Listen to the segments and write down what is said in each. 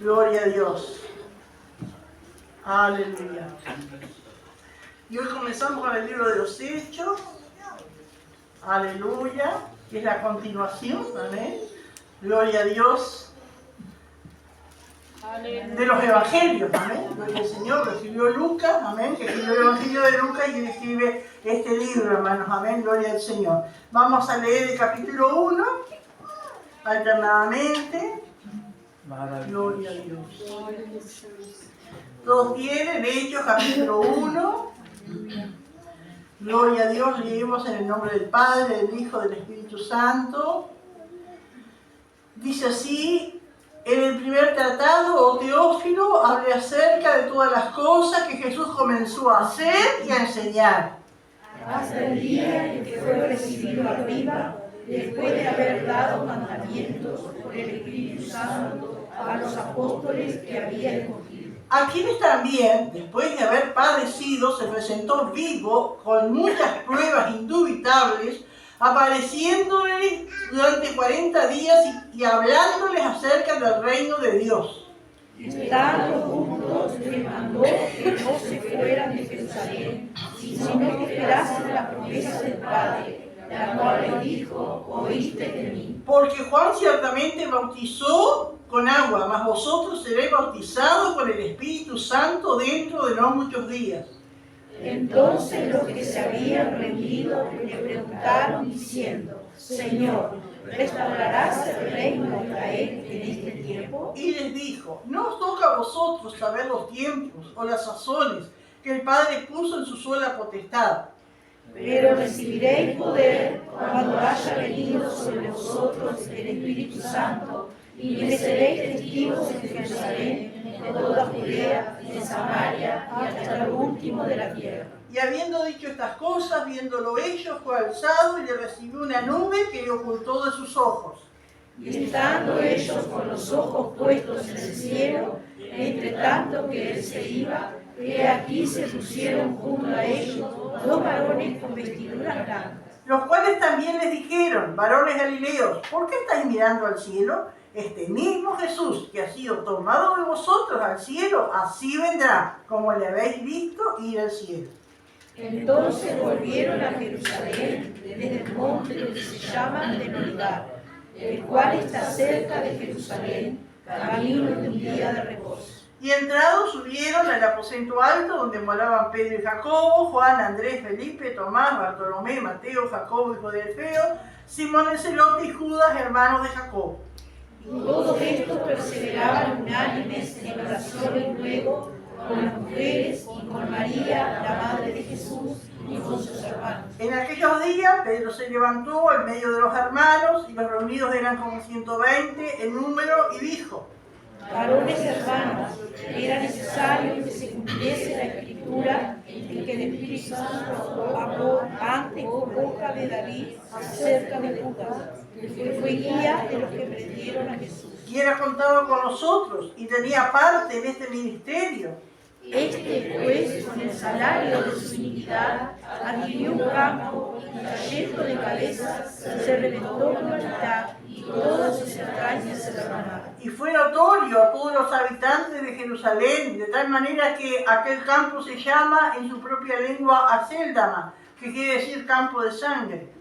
Gloria a Dios. Aleluya. Y hoy comenzamos con el libro de los Hechos. Aleluya. Que es la continuación. Amén. Gloria a Dios. De los evangelios. Amén. Gloria al Señor. Lo escribió Lucas. Amén. Que escribió el evangelio de Lucas y él escribe este libro, hermanos. Amén. Gloria al Señor. Vamos a leer el capítulo 1. Alternadamente. Gloria a Dios. Todos tienen Hechos capítulo 1. Gloria a Dios. Leemos en el nombre del Padre, del Hijo, del Espíritu Santo. Dice así: en el primer tratado, oh Teófilo, hablé acerca de todas las cosas que Jesús comenzó a hacer y a enseñar, hasta el día en que fue recibido arriba, después de haber dado mandamientos por el Espíritu Santo a los apóstoles que había escogido. A quienes también, después de haber padecido, se presentó vivo con muchas pruebas indubitables, apareciéndoles durante 40 días y hablándoles acerca del reino de Dios. Estando juntos, les mandó que no se fueran de Jerusalén, sino que esperasen la promesa del Padre, la cual les dijo: oíste de mí. Porque Juan ciertamente bautizó con agua, mas vosotros seréis bautizados con el Espíritu Santo dentro de no muchos días. Entonces los que se habían reunido le preguntaron diciendo: Señor, ¿restaurarás el reino de Israel en este tiempo? Y les dijo: no os toca a vosotros saber los tiempos o las sazones que el Padre puso en su sola potestad. Pero recibiréis poder cuando haya venido sobre vosotros el Espíritu Santo, y me seréis testigos en Jerusalén, de toda Judea, de Samaria y hasta lo último de la tierra. Y habiendo dicho estas cosas, viéndolo ellos, fue alzado y le recibió una nube que le ocultó de sus ojos. Y estando ellos con los ojos puestos en el cielo, entre tanto que él se iba, he aquí se pusieron junto a ellos dos varones con vestiduras blancas, Los cuales también les dijeron: varones galileos, ¿por qué estáis mirando al cielo? Este mismo Jesús que ha sido tomado de vosotros al cielo, así vendrá, como le habéis visto ir al cielo. Entonces volvieron a Jerusalén desde el monte que se llama de Olivar, el cual está cerca de Jerusalén, camino de un día de reposo. Y entrados subieron al aposento alto donde moraban Pedro y Jacobo, Juan, Andrés, Felipe, Tomás, Bartolomé, Mateo, Jacobo, hijo de Alfeo, Simón el celote y Judas, hermanos de Jacobo. Y todos estos perseveraban unánimes en oración y ruego con las mujeres y con María, la madre de Jesús, y con sus hermanos. En aquellos días Pedro se levantó en medio de los hermanos, y los reunidos eran como 120 en número, y dijo: varones hermanos, era necesario que se cumpliese la Escritura en que el Espíritu Santo habló antes con boca de David acerca de Judas, que fue guía de los que prendieron a Jesús. y era contado con nosotros, y tenía parte en este ministerio. Este, pues, con el salario de su iniquidad, adquirió un campo y, cayendo de cabeza, se reventó por la mitad, y todas sus entrañas se derramaron. Y fue notorio a todos los habitantes de Jerusalén, de tal manera que aquel campo se llama en su propia lengua Acéldama, que quiere decir campo de sangre.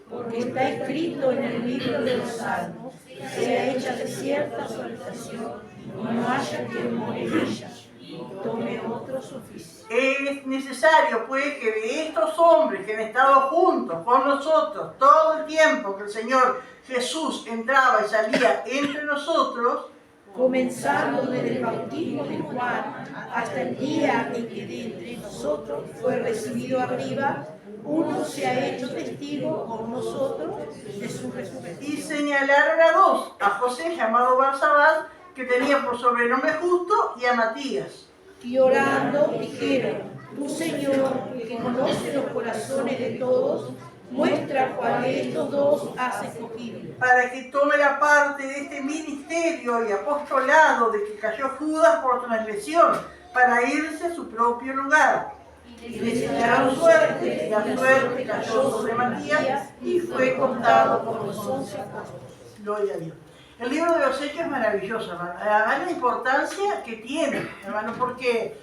Porque está escrito en el libro de los Salmos: sea hecha desierta su habitación, y no haya quien more en ella, y tome otros oficios. Es necesario, pues, que de estos hombres que han estado juntos con nosotros todo el tiempo que el Señor Jesús entraba y salía entre nosotros, comenzando desde el bautismo de Juan hasta el día en que de entre nosotros fue recibido arriba, uno se ha hecho testigo con nosotros de su resurrección. y señalaron a dos: a José, llamado Barsabás, que tenía por sobrenombre Justo, y a Matías. Y orando dijeron: tú, Señor, que conoces los corazones de todos, muestra cuál de estos dos has escogido, para que tome la parte de este ministerio y apostolado de que cayó Judas por transgresión, para irse a su propio lugar. y les echaron suerte, y la suerte cayó sobre Matías, y fue contado por los 11 apóstoles. Gloria a Dios. El libro de los Hechos es maravilloso, hermano. Además la importancia que tiene, hermano, porque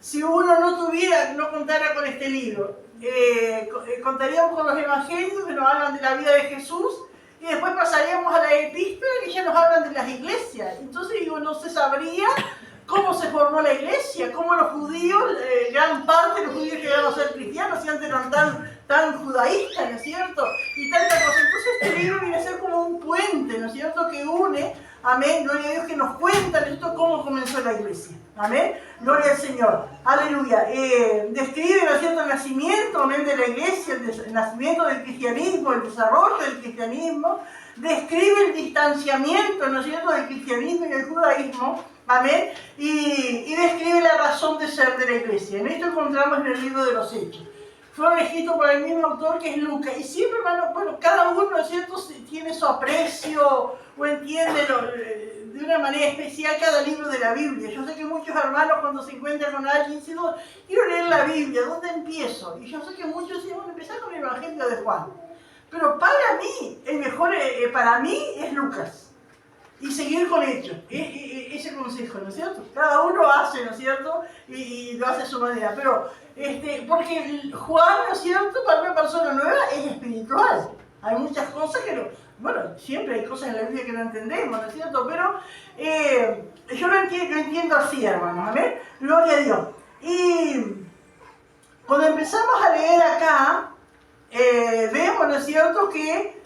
si uno no contara con este libro, contaríamos con los evangelios que nos hablan de la vida de Jesús y después pasaríamos a la epístola que ya nos hablan de las iglesias. Entonces digo, no se sabría cómo se formó la iglesia, cómo los judíos, gran parte de los judíos llegaron a ser cristianos y antes eran tan judaístas, ¿no es cierto? Y tanta cosa. Entonces este libro viene a ser como un puente, ¿no es cierto? Que une, amén, gloria a Dios, que nos cuenta, ¿no es cierto?, cómo comenzó la iglesia. Amén, gloria al Señor, aleluya. Describe, ¿no es cierto?, el nacimiento, amén, de la iglesia, el nacimiento del cristianismo, el desarrollo del cristianismo. Describe el distanciamiento, ¿no es cierto?, del cristianismo y del judaísmo. Amén, y describe la razón de ser de la iglesia. En esto encontramos en el libro de los Hechos. Fueron escritos por el mismo autor que es Lucas. Y siempre, hermano, bueno, cada uno, ¿no es cierto?, tiene su aprecio o entiende de una manera especial cada libro de la Biblia. Yo sé que muchos hermanos cuando se encuentran con alguien dicen, no, quiero leer la Biblia, ¿dónde empiezo? Y yo sé que muchos dicen, bueno, empezar con el Evangelio de Juan. Pero para mí, el mejor para mí es Lucas. Y seguir con Hechos, ese consejo, ¿no es cierto? Cada uno hace, ¿no es cierto? Y lo hace a su manera. Pero, porque Juan, ¿no es cierto?, para una persona nueva es espiritual. Hay muchas cosas que no... Bueno, siempre hay cosas en la Biblia que no entendemos, ¿no es cierto? Pero yo lo entiendo así, hermanos, ¿amén? Gloria a Dios. Y cuando empezamos a leer acá, vemos, ¿no es cierto?, que...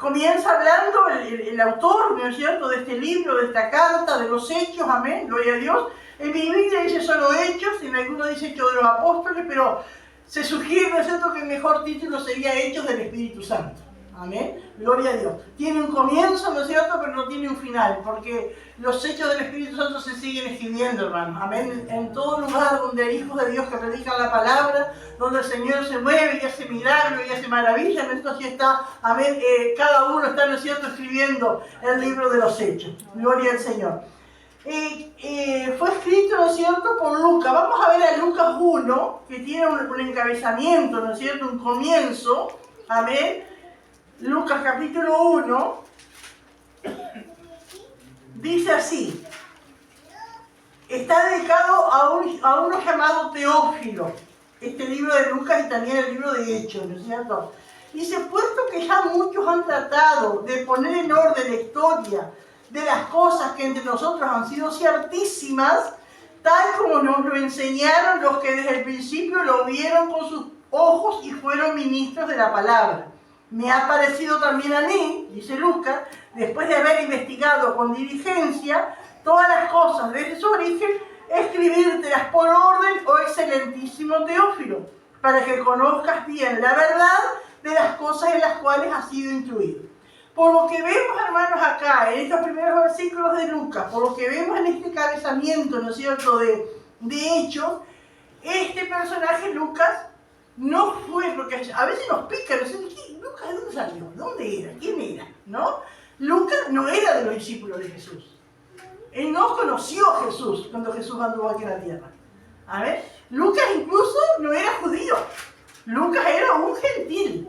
comienza hablando el autor, ¿no es cierto?, de este libro, de esta carta, de los Hechos, amén, gloria a Dios. En mi Biblia dice solo Hechos, en algunos dice Hechos de los Apóstoles, pero se sugiere, ¿no es cierto?, que el mejor título sería Hechos del Espíritu Santo. Amén, gloria a Dios. Tiene un comienzo, ¿no es cierto?, pero no tiene un final, porque los hechos del Espíritu Santo se siguen escribiendo, hermanos. Amén, en todo lugar donde hay hijos de Dios que predican la palabra, donde el Señor se mueve y hace milagros y hace maravillas, entonces está, amén, cada uno está, ¿no es cierto?, escribiendo el libro de los hechos. Gloria al Señor. Fue escrito, ¿no es cierto?, por Lucas. Vamos a ver a Lucas 1, que tiene un encabezamiento, ¿no es cierto?, un comienzo. Amén. Lucas capítulo 1 dice así: está dedicado a uno llamado Teófilo, este libro de Lucas y también el libro de Hechos, ¿no es cierto? Dice, puesto que ya muchos han tratado de poner en orden la historia de las cosas que entre nosotros han sido ciertísimas, tal como nos lo enseñaron los que desde el principio lo vieron con sus ojos y fueron ministros de la palabra. Me ha parecido también a mí, dice Lucas, después de haber investigado con diligencia todas las cosas desde su origen, escribírtelas por orden, oh excelentísimo Teófilo, para que conozcas bien la verdad de las cosas en las cuales has sido instruido. Por lo que vemos, hermanos, acá, en estos primeros versículos de Lucas, por lo que vemos en este encabezamiento, ¿no es cierto?, de Hechos, este personaje, Lucas, no fue, porque a veces nos pica, no sé, Lucas, ¿de dónde salió? ¿Dónde era? ¿Quién era? ¿No? Lucas no era de los discípulos de Jesús. Él no conoció a Jesús cuando Jesús anduvo aquí en la tierra. A ver, Lucas incluso no era judío. Lucas era un gentil.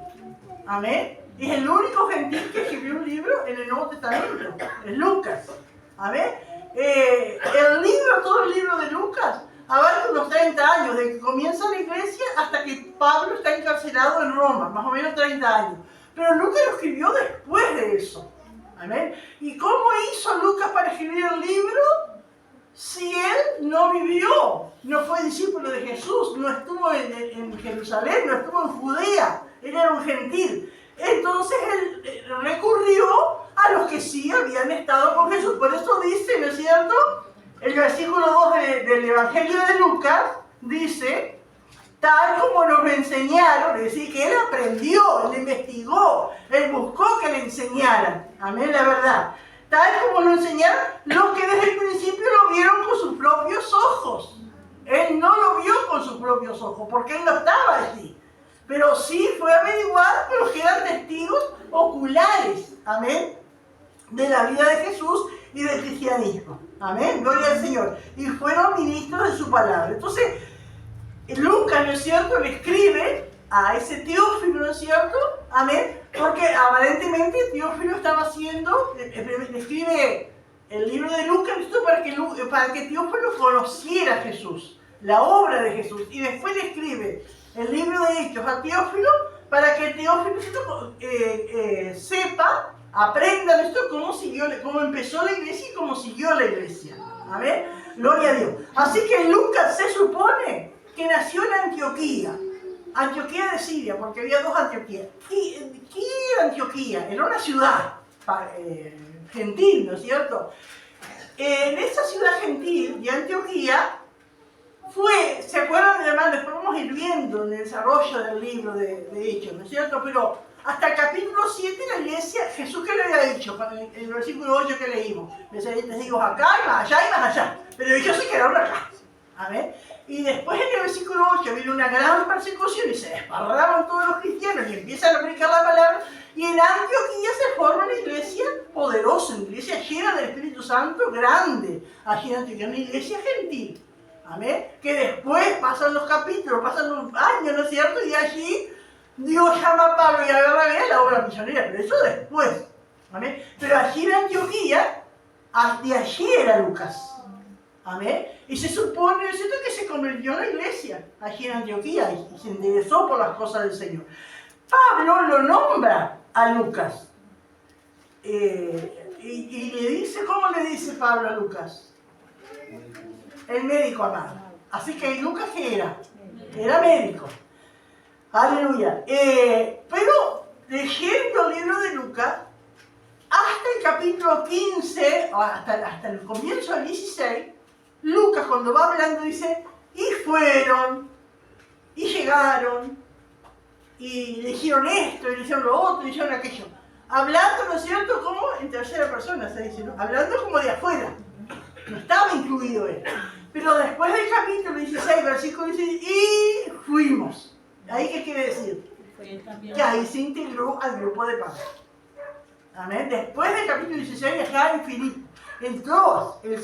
Amén. Es el único gentil que escribió un libro en el Nuevo Testamento. Es Lucas. Amén. Todo el libro de Lucas abarca unos 30 años, desde que comienza la iglesia hasta que Pablo está encarcelado en Roma, más o menos 30 años. Pero Lucas lo escribió después de eso. Amén. ¿Y cómo hizo Lucas para escribir el libro? Si él no vivió, no fue discípulo de Jesús, no estuvo en Jerusalén, no estuvo en Judea, él era un gentil. Entonces él recurrió a los que sí habían estado con Jesús. Por eso dice, ¿no es cierto?, el versículo 2 del Evangelio de Lucas dice, tal como nos lo enseñaron, es decir, que él aprendió, él investigó, él buscó que le enseñaran. Amén, la verdad. Tal como lo enseñaron los que desde el principio lo vieron con sus propios ojos. Él no lo vio con sus propios ojos, porque él no estaba allí. Pero sí fue averiguado por los que eran testigos oculares, amén, de la vida de Jesús y del cristianismo. Amén, gloria al Señor. Y fueron ministros de su palabra. Entonces, Lucas, ¿no es cierto?, le escribe a ese Teófilo, ¿no es cierto?, amén, Porque aparentemente Teófilo estaba haciendo, le escribe el libro de Lucas, esto para que Teófilo conociera a Jesús, la obra de Jesús, y después le escribe el libro de Hechos a Teófilo para que Teófilo sepa, aprenda esto, cómo empezó la iglesia y cómo siguió la iglesia. Amén. Gloria a Dios. Así que Lucas se supone que nació en Antioquía de Siria, porque había dos Antioquías. ¿Qué era Antioquía? Era una ciudad gentil, ¿no es cierto? En esa ciudad gentil de Antioquía ¿se acuerdan, hermanos? Después vamos a ir viendo en el desarrollo del libro de Hechos, ¿no es cierto? Pero hasta el capítulo 7 la iglesia, Jesús, ¿qué le había dicho? En el versículo 8 que leímos, les digo acá y más allá, pero ellos se quedaron acá. ¿Amén? Y después en el versículo 8 viene una gran persecución y se desparraman todos los cristianos y empiezan a predicar la palabra. Y en Antioquía se forma una iglesia poderosa, una iglesia llena del Espíritu Santo, grande. Allí en Antioquía, una iglesia gentil. Amén. Que después pasan los capítulos, pasan los años, ¿no es cierto? Y allí Dios llama a Pablo y a Bernabé a la obra misionera, pero eso después. Amén. Pero allí en Antioquía, de allí era Lucas. Amén. Y se supone, ¿no es cierto?, que se convirtió en la iglesia allí en Antioquía y se interesó por las cosas del Señor. Pablo lo nombra a Lucas. Y le dice, ¿cómo le dice Pablo a Lucas? El médico amado. Así que Lucas, ¿qué era? Era médico. Aleluya. Pero leyendo el libro de Lucas, hasta el capítulo 15, hasta el comienzo del 16, Lucas cuando va hablando dice, y fueron, y llegaron, y le hicieron esto, y le hicieron lo otro, y le hicieron aquello. Hablando, ¿no es cierto?, como en tercera persona se dice, ¿no? Hablando como de afuera. No estaba incluido él. Pero después del capítulo 16, versículo 16, y fuimos. ¿Ahí qué quiere decir? Que ahí se integró al grupo de Pablo. Amén. Después del capítulo 16, allá en Filipo, en Troas, él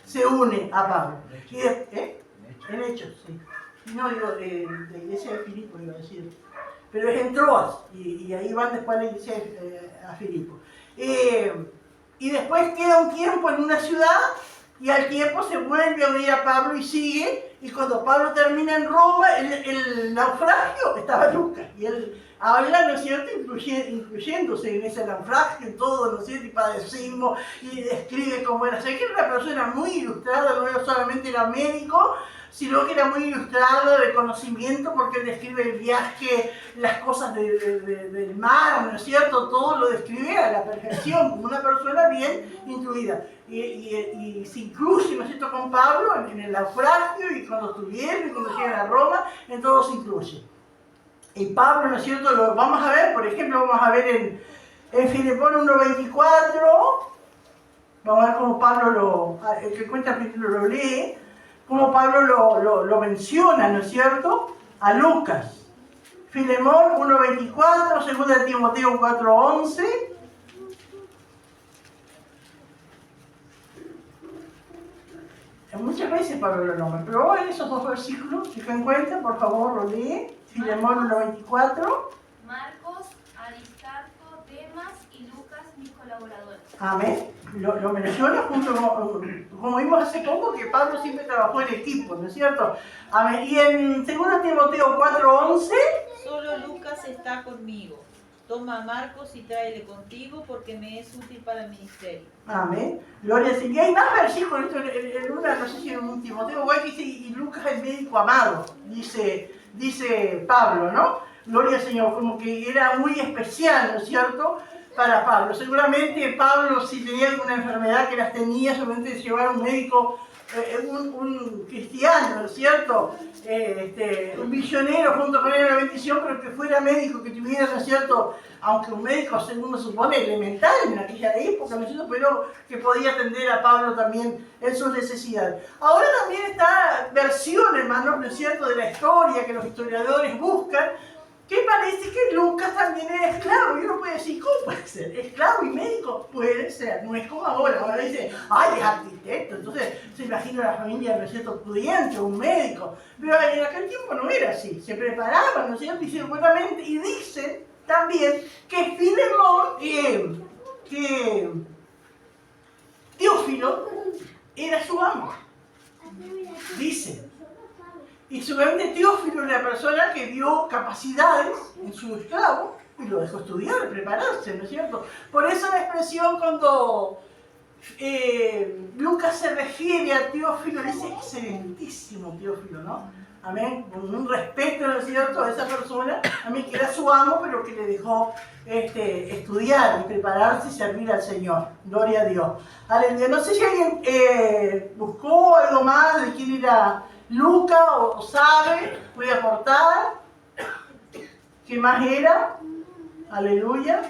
se une a Pablo. En Hechos, sí. No, digo, de la iglesia de Filipo, iba a decir. Pero es en Troas, y ahí van después a la iglesia a Filipo. Y después queda un tiempo en una ciudad, y al tiempo se vuelve a unir a Pablo y sigue, y cuando Pablo termina en Roma, el naufragio, estaba Lucas, y él habla, ¿no es cierto?, incluyéndose en ese naufragio, en todo, ¿no es cierto?, y padecimos, y describe cómo era. O sea, que era una persona muy ilustrada, no solamente era médico, sino que era muy ilustrado de conocimiento, porque él describe el viaje, las cosas del mar, ¿no es cierto?, todo lo describe a la perfección, como una persona bien instruida. Y se incluye, ¿no es cierto?, con Pablo en el naufragio, y cuando estuvieron, y cuando llegan a Roma, en todo se incluye. Y Pablo, ¿no es cierto?, lo vamos a ver, por ejemplo, vamos a ver en Filemón 1:24, vamos a ver cómo Pablo el que cuenta el capítulo lo lee, cómo Pablo lo menciona, ¿no es cierto?, a Lucas. Filemón 1:24, 2 Timoteo 4:11. Muchas veces Pablo lo nombra, pero en esos dos versículos, si se encuentran, por favor, lo lee. Filemón 1:24. Marcos, Aristarco, Demas y Lucas, mis colaboradores. Amén. Lo menciona junto como vimos hace poco, que Pablo siempre trabajó en equipo, ¿no es cierto? Amén. Y en 2 Timoteo 4:11. Solo Lucas está conmigo. Toma a Marcos y tráele contigo porque me es útil para el ministerio. Amén. Gloria al Señor. Y hay más versículos, en una, no sé si en un Timoteo, dice, y Lucas el médico amado, dice Pablo, ¿no? Gloria al Señor, como que era muy especial, ¿no es cierto?, para Pablo. Seguramente Pablo, si tenía alguna enfermedad que las tenía, seguramente llevar a un médico, un cristiano, ¿no es cierto?, un misionero junto con él, una bendición, pero que fuera médico, que tuviera, ¿no es cierto?, aunque un médico, según uno supone, elemental en aquella época, ¿no es cierto?, pero que podía atender a Pablo también en sus necesidades. Ahora también está versión, hermanos, ¿no es cierto?, de la historia que los historiadores buscan, que parece que Lucas también era esclavo. Y uno puede decir, ¿cómo puede ser? ¿Esclavo y médico? Puede ser, no es como ahora. Ahora dice, ¡ay, es arquitecto! Entonces se imagina la familia, ¿no es cierto?, pudiente, un médico. Pero en aquel tiempo no era así. Se preparaban, ¿no es cierto?, y seguramente, y dicen también que Filemón, que Teófilo era su amo, dice. Y seguramente Teófilo era la persona que vio capacidades en su esclavo y lo dejó estudiar, prepararse, ¿no es cierto? Por eso la expresión cuando Lucas se refiere a Teófilo, dice excelentísimo Teófilo, ¿no? Amén, con un respeto, ¿no es cierto?, a esa persona, amén, que era su amo, pero que le dejó estudiar y prepararse y servir al Señor. Gloria a Dios. Aleluya. No sé si alguien buscó algo más de quién era Lucas o sabe, puede aportar. ¿Qué más era? Aleluya.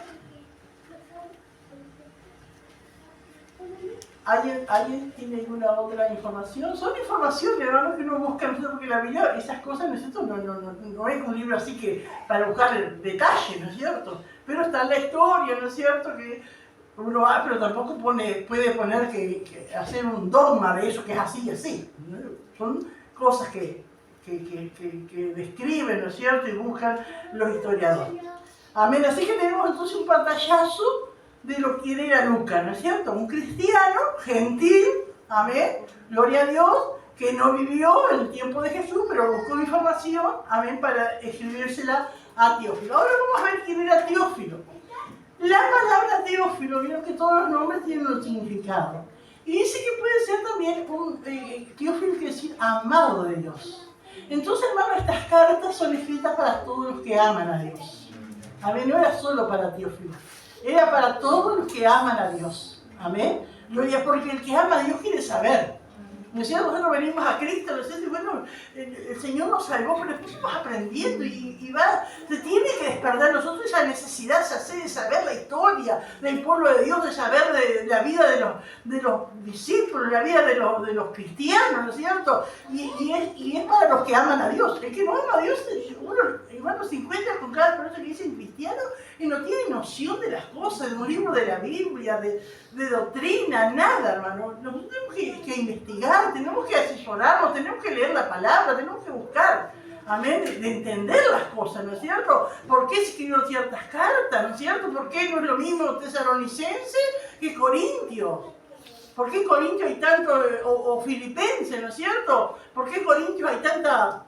¿Alguien tiene alguna otra información? Son informaciones, hermanos, que uno busca, ¿no es cierto? Porque la Biblia, esas cosas, ¿no es cierto? No es un libro así que para buscar detalles, ¿no es cierto? Pero está en la historia, ¿no es cierto? Que uno va, pero tampoco puede poner que hacer un dogma de eso, que es así y así, ¿no? Son cosas que describen, ¿no es cierto? Y buscan los historiadores. Amén. Así que tenemos entonces un pantallazo de lo que era Lucas, ¿no es cierto? Un cristiano, gentil, amén, gloria a Dios, que no vivió en el tiempo de Jesús, pero buscó información, amén, para escribírsela a Teófilo. Ahora vamos a ver quién era Teófilo. La palabra Teófilo, vieron que todos los nombres tienen un significado. Y dice que puede ser también Teófilo quiere decir amado de Dios. Entonces, hermano, estas cartas son escritas para todos los que aman a Dios. Amén, no era solo para Teófilo. Era para todos los que aman a Dios. Amén. Gloria, porque el que ama a Dios quiere saber. ¿No es cierto? Nosotros venimos a Cristo, ¿no es cierto? Y bueno, el Señor nos salvó, pero después vamos aprendiendo y se tiene que despertar nosotros esa necesidad de saber la historia del pueblo de Dios, de saber de la vida de los discípulos, la vida de los cristianos, ¿no es cierto? Y es para los que aman a Dios. El que no ama a Dios, uno, hermano, se encuentra con cada persona que dice cristiano y no tiene noción de las cosas, de un libro de la Biblia, de doctrina, nada, hermano. Nosotros tenemos que investigar, tenemos que asesorarnos, tenemos que leer la palabra, tenemos que buscar, amén, de entender las cosas, ¿no es cierto? ¿Por qué se escribieron ciertas cartas, ¿no es cierto? ¿Por qué no es lo mismo Tesalonicense que Corintios? ¿Por qué Corintios hay tanto, o Filipenses, ¿no es cierto? ¿Por qué Corintios hay tanta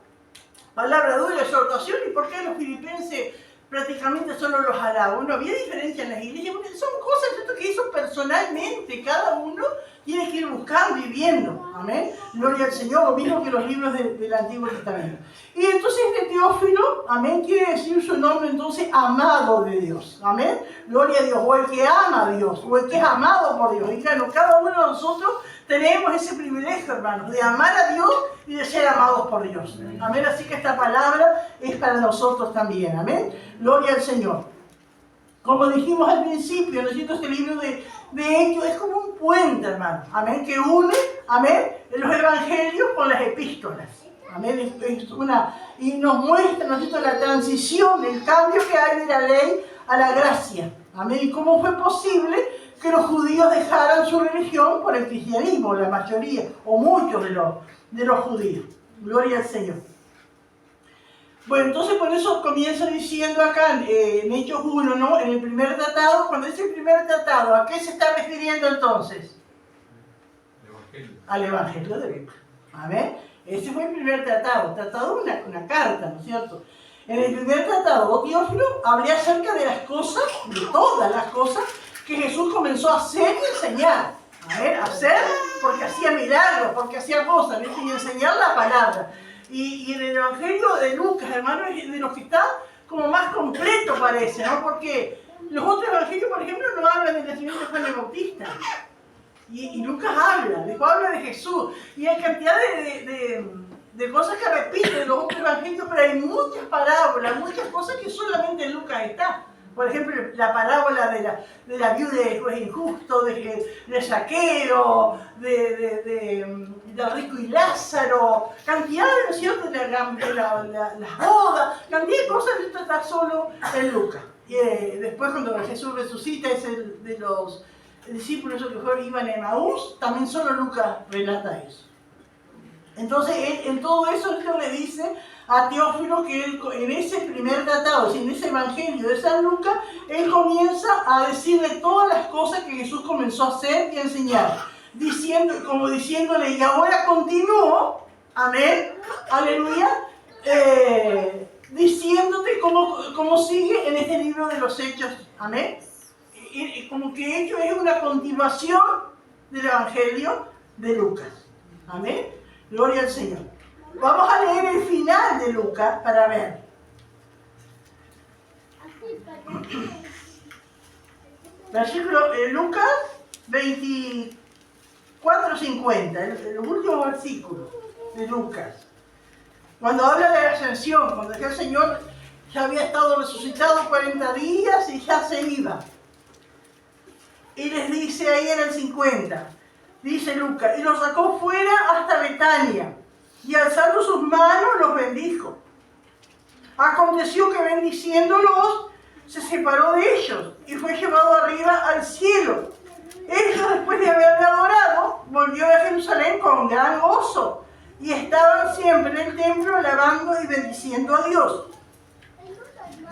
palabra dura, exhortación, y por qué los filipenses prácticamente solo los halagos? No había diferencia en las iglesias, porque son cosas, ¿cierto?, que hizo personalmente, cada uno tiene que ir buscando y viendo, amén, gloria al Señor, lo mismo que los libros del Antiguo Testamento. Y entonces Teófilo, amén, quiere decir su nombre entonces amado de Dios, amén, gloria a Dios, o el que ama a Dios, o el que es amado por Dios. Y claro, cada uno de nosotros tenemos ese privilegio, hermanos, de amar a Dios y de ser amados por Dios. Amén. Así que esta palabra es para nosotros también. Amén. Gloria al Señor. Como dijimos al principio, ¿no es cierto? Este libro de Hechos es como un puente, hermano. Amén. Que une, amén, los evangelios con las epístolas. Amén. Y nos muestra, ¿no es cierto?, la transición, el cambio que hay de la ley a la gracia. Amén. Y cómo fue posible que los judíos dejaran su religión por el cristianismo, la mayoría, o muchos de los judíos. Gloria al Señor. Bueno, entonces por eso comienza diciendo acá en Hechos 1, ¿no? En el primer tratado, cuando dice el primer tratado, ¿a qué se está refiriendo entonces? Al Evangelio de Lucas. Amén. Ese fue el primer tratado, una carta, ¿no es cierto? En el primer tratado, Teófilo hablé acerca de las cosas, de todas las cosas, que Jesús comenzó a hacer y enseñar. A ver, hacer porque hacía milagros, porque hacía cosas, ¿viste? Y enseñar la palabra. Y en el Evangelio de Lucas, hermano, es de los que está como más completo, parece, ¿no? Porque los otros evangelios, por ejemplo, no hablan del nacimiento de Juan el Bautista. Y Lucas habla de Jesús. Y hay cantidad de cosas que repiten los otros evangelios, pero hay muchas parábolas, muchas cosas que solamente en Lucas está. Por ejemplo, la parábola de la viuda del juez injusto, de Saqueo, del rico y Lázaro, cantidad, ¿no es cierto?, de las bodas, cantidad de cosas, esto está solo en Lucas. Y después cuando Jesús resucita, es el de los discípulos que iban en Emaús, también solo Lucas relata eso. Entonces, en todo eso, Él le dice a Teófilo que él, en ese primer tratado, en ese evangelio de San Lucas, él comienza a decirle todas las cosas que Jesús comenzó a hacer y a enseñar, como diciéndole, y ahora continúo, amén, aleluya, diciéndote cómo sigue en este libro de los Hechos, amén. Como que ello es una continuación del evangelio de Lucas, amén. Gloria al Señor. Vamos a leer el final de Lucas para ver. Versículo Lucas 24:50, los últimos versículos de Lucas. Cuando habla de la ascensión, cuando el Señor ya había estado resucitado 40 días y ya se iba. Y les dice ahí en el 50, dice Lucas, y los sacó fuera hasta Betania, y alzando sus manos los bendijo. Aconteció que bendiciéndolos, se separó de ellos, y fue llevado arriba al cielo. Ellos, después de haberle adorado, volvió a Jerusalén con gran gozo, y estaban siempre en el templo alabando y bendiciendo a Dios.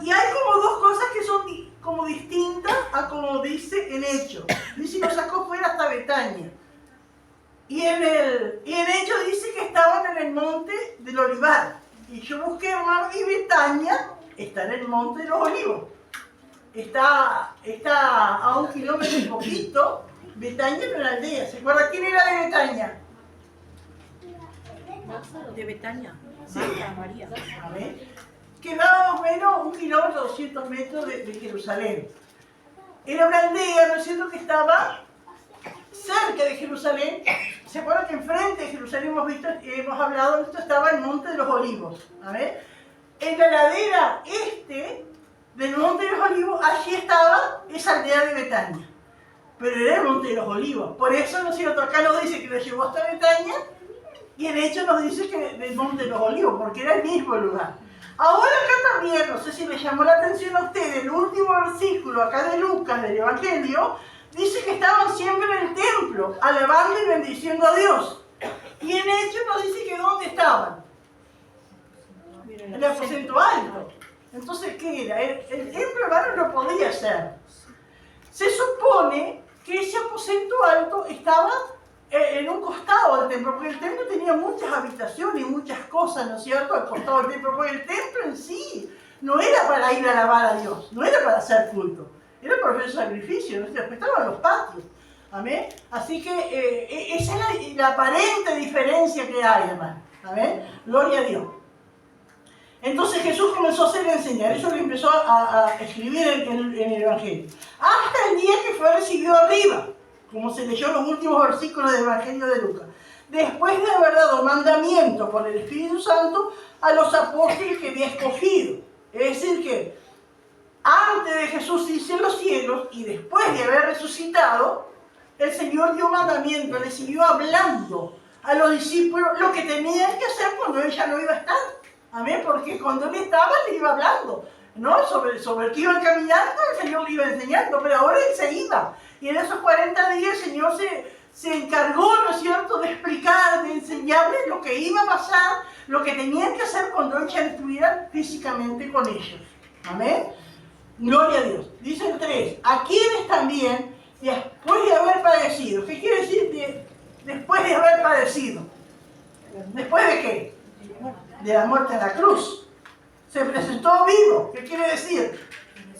Y hay como dos cosas que son como distintas a como dice en Hechos. Dice que lo sacó fuera hasta Betania. Y en Hechos dice que estaban en el monte del Olivar. Y yo busqué, hermano, y Betania está en el monte de los Olivos. Está a 1 kilómetro y poquito. Betania era una aldea. ¿Se acuerda quién era de Betania? De Betania, Sí. Marta, María. A ver. Quedaba más o menos 1 kilómetro, 200 metros de Jerusalén. Era una aldea, ¿no es cierto?, que estaba cerca de Jerusalén. ¿Se acuerdan que enfrente de Jerusalén hemos hablado de esto? Estaba el Monte de los Olivos. A ver. En la ladera del Monte de los Olivos, allí estaba esa aldea de Betania. Pero era el Monte de los Olivos. Por eso, ¿no es cierto?, acá nos dice que lo llevó hasta Betania, y en hecho nos dice que del Monte de los Olivos, porque era el mismo lugar. Ahora acá también, no sé si le llamó la atención a usted, el último versículo acá de Lucas, del Evangelio, dice que estaban siempre en el templo, alabando y bendiciendo a Dios. Y en Hechos nos dice que ¿dónde estaban? En el aposento alto. Entonces, ¿qué era? El templo, hermano, no podía ser. Se supone que ese aposento alto estaba en un costado del templo, porque el templo tenía muchas habitaciones y muchas cosas, ¿no es cierto?, al costado del templo, porque el templo en sí no era para ir a alabar a Dios, no era para hacer culto, era para hacer sacrificio, ¿no es cierto?, estaban los patios, amén. Así que esa es la aparente diferencia que hay, hermano, amén, gloria a Dios. Entonces Jesús comenzó a hacer enseñar, eso le empezó a escribir en el Evangelio, hasta el día que fue recibido arriba, como se leyó en los últimos versículos del Evangelio de Lucas, después de haber dado mandamiento por el Espíritu Santo a los apóstoles que había escogido. Es decir que antes de Jesús irse a los cielos y después de haber resucitado, el Señor dio mandamiento, le siguió hablando a los discípulos lo que tenían que hacer cuando Él ya no iba a estar. Amén, porque cuando Él estaba, le iba hablando, ¿no? Sobre el que iban caminando, el Señor le iba enseñando, pero ahora Él se iba. Y en esos 40 días el Señor se encargó, ¿no es cierto?, de explicar, de enseñarles lo que iba a pasar, lo que tenían que hacer cuando Él ya estuviera físicamente con ellos. Amén. Gloria a Dios. Dice el 3, a quienes también, después de haber padecido. ¿Qué quiere decir después de haber padecido? ¿Después de qué? De la muerte en la cruz. Se presentó vivo. ¿Qué quiere decir?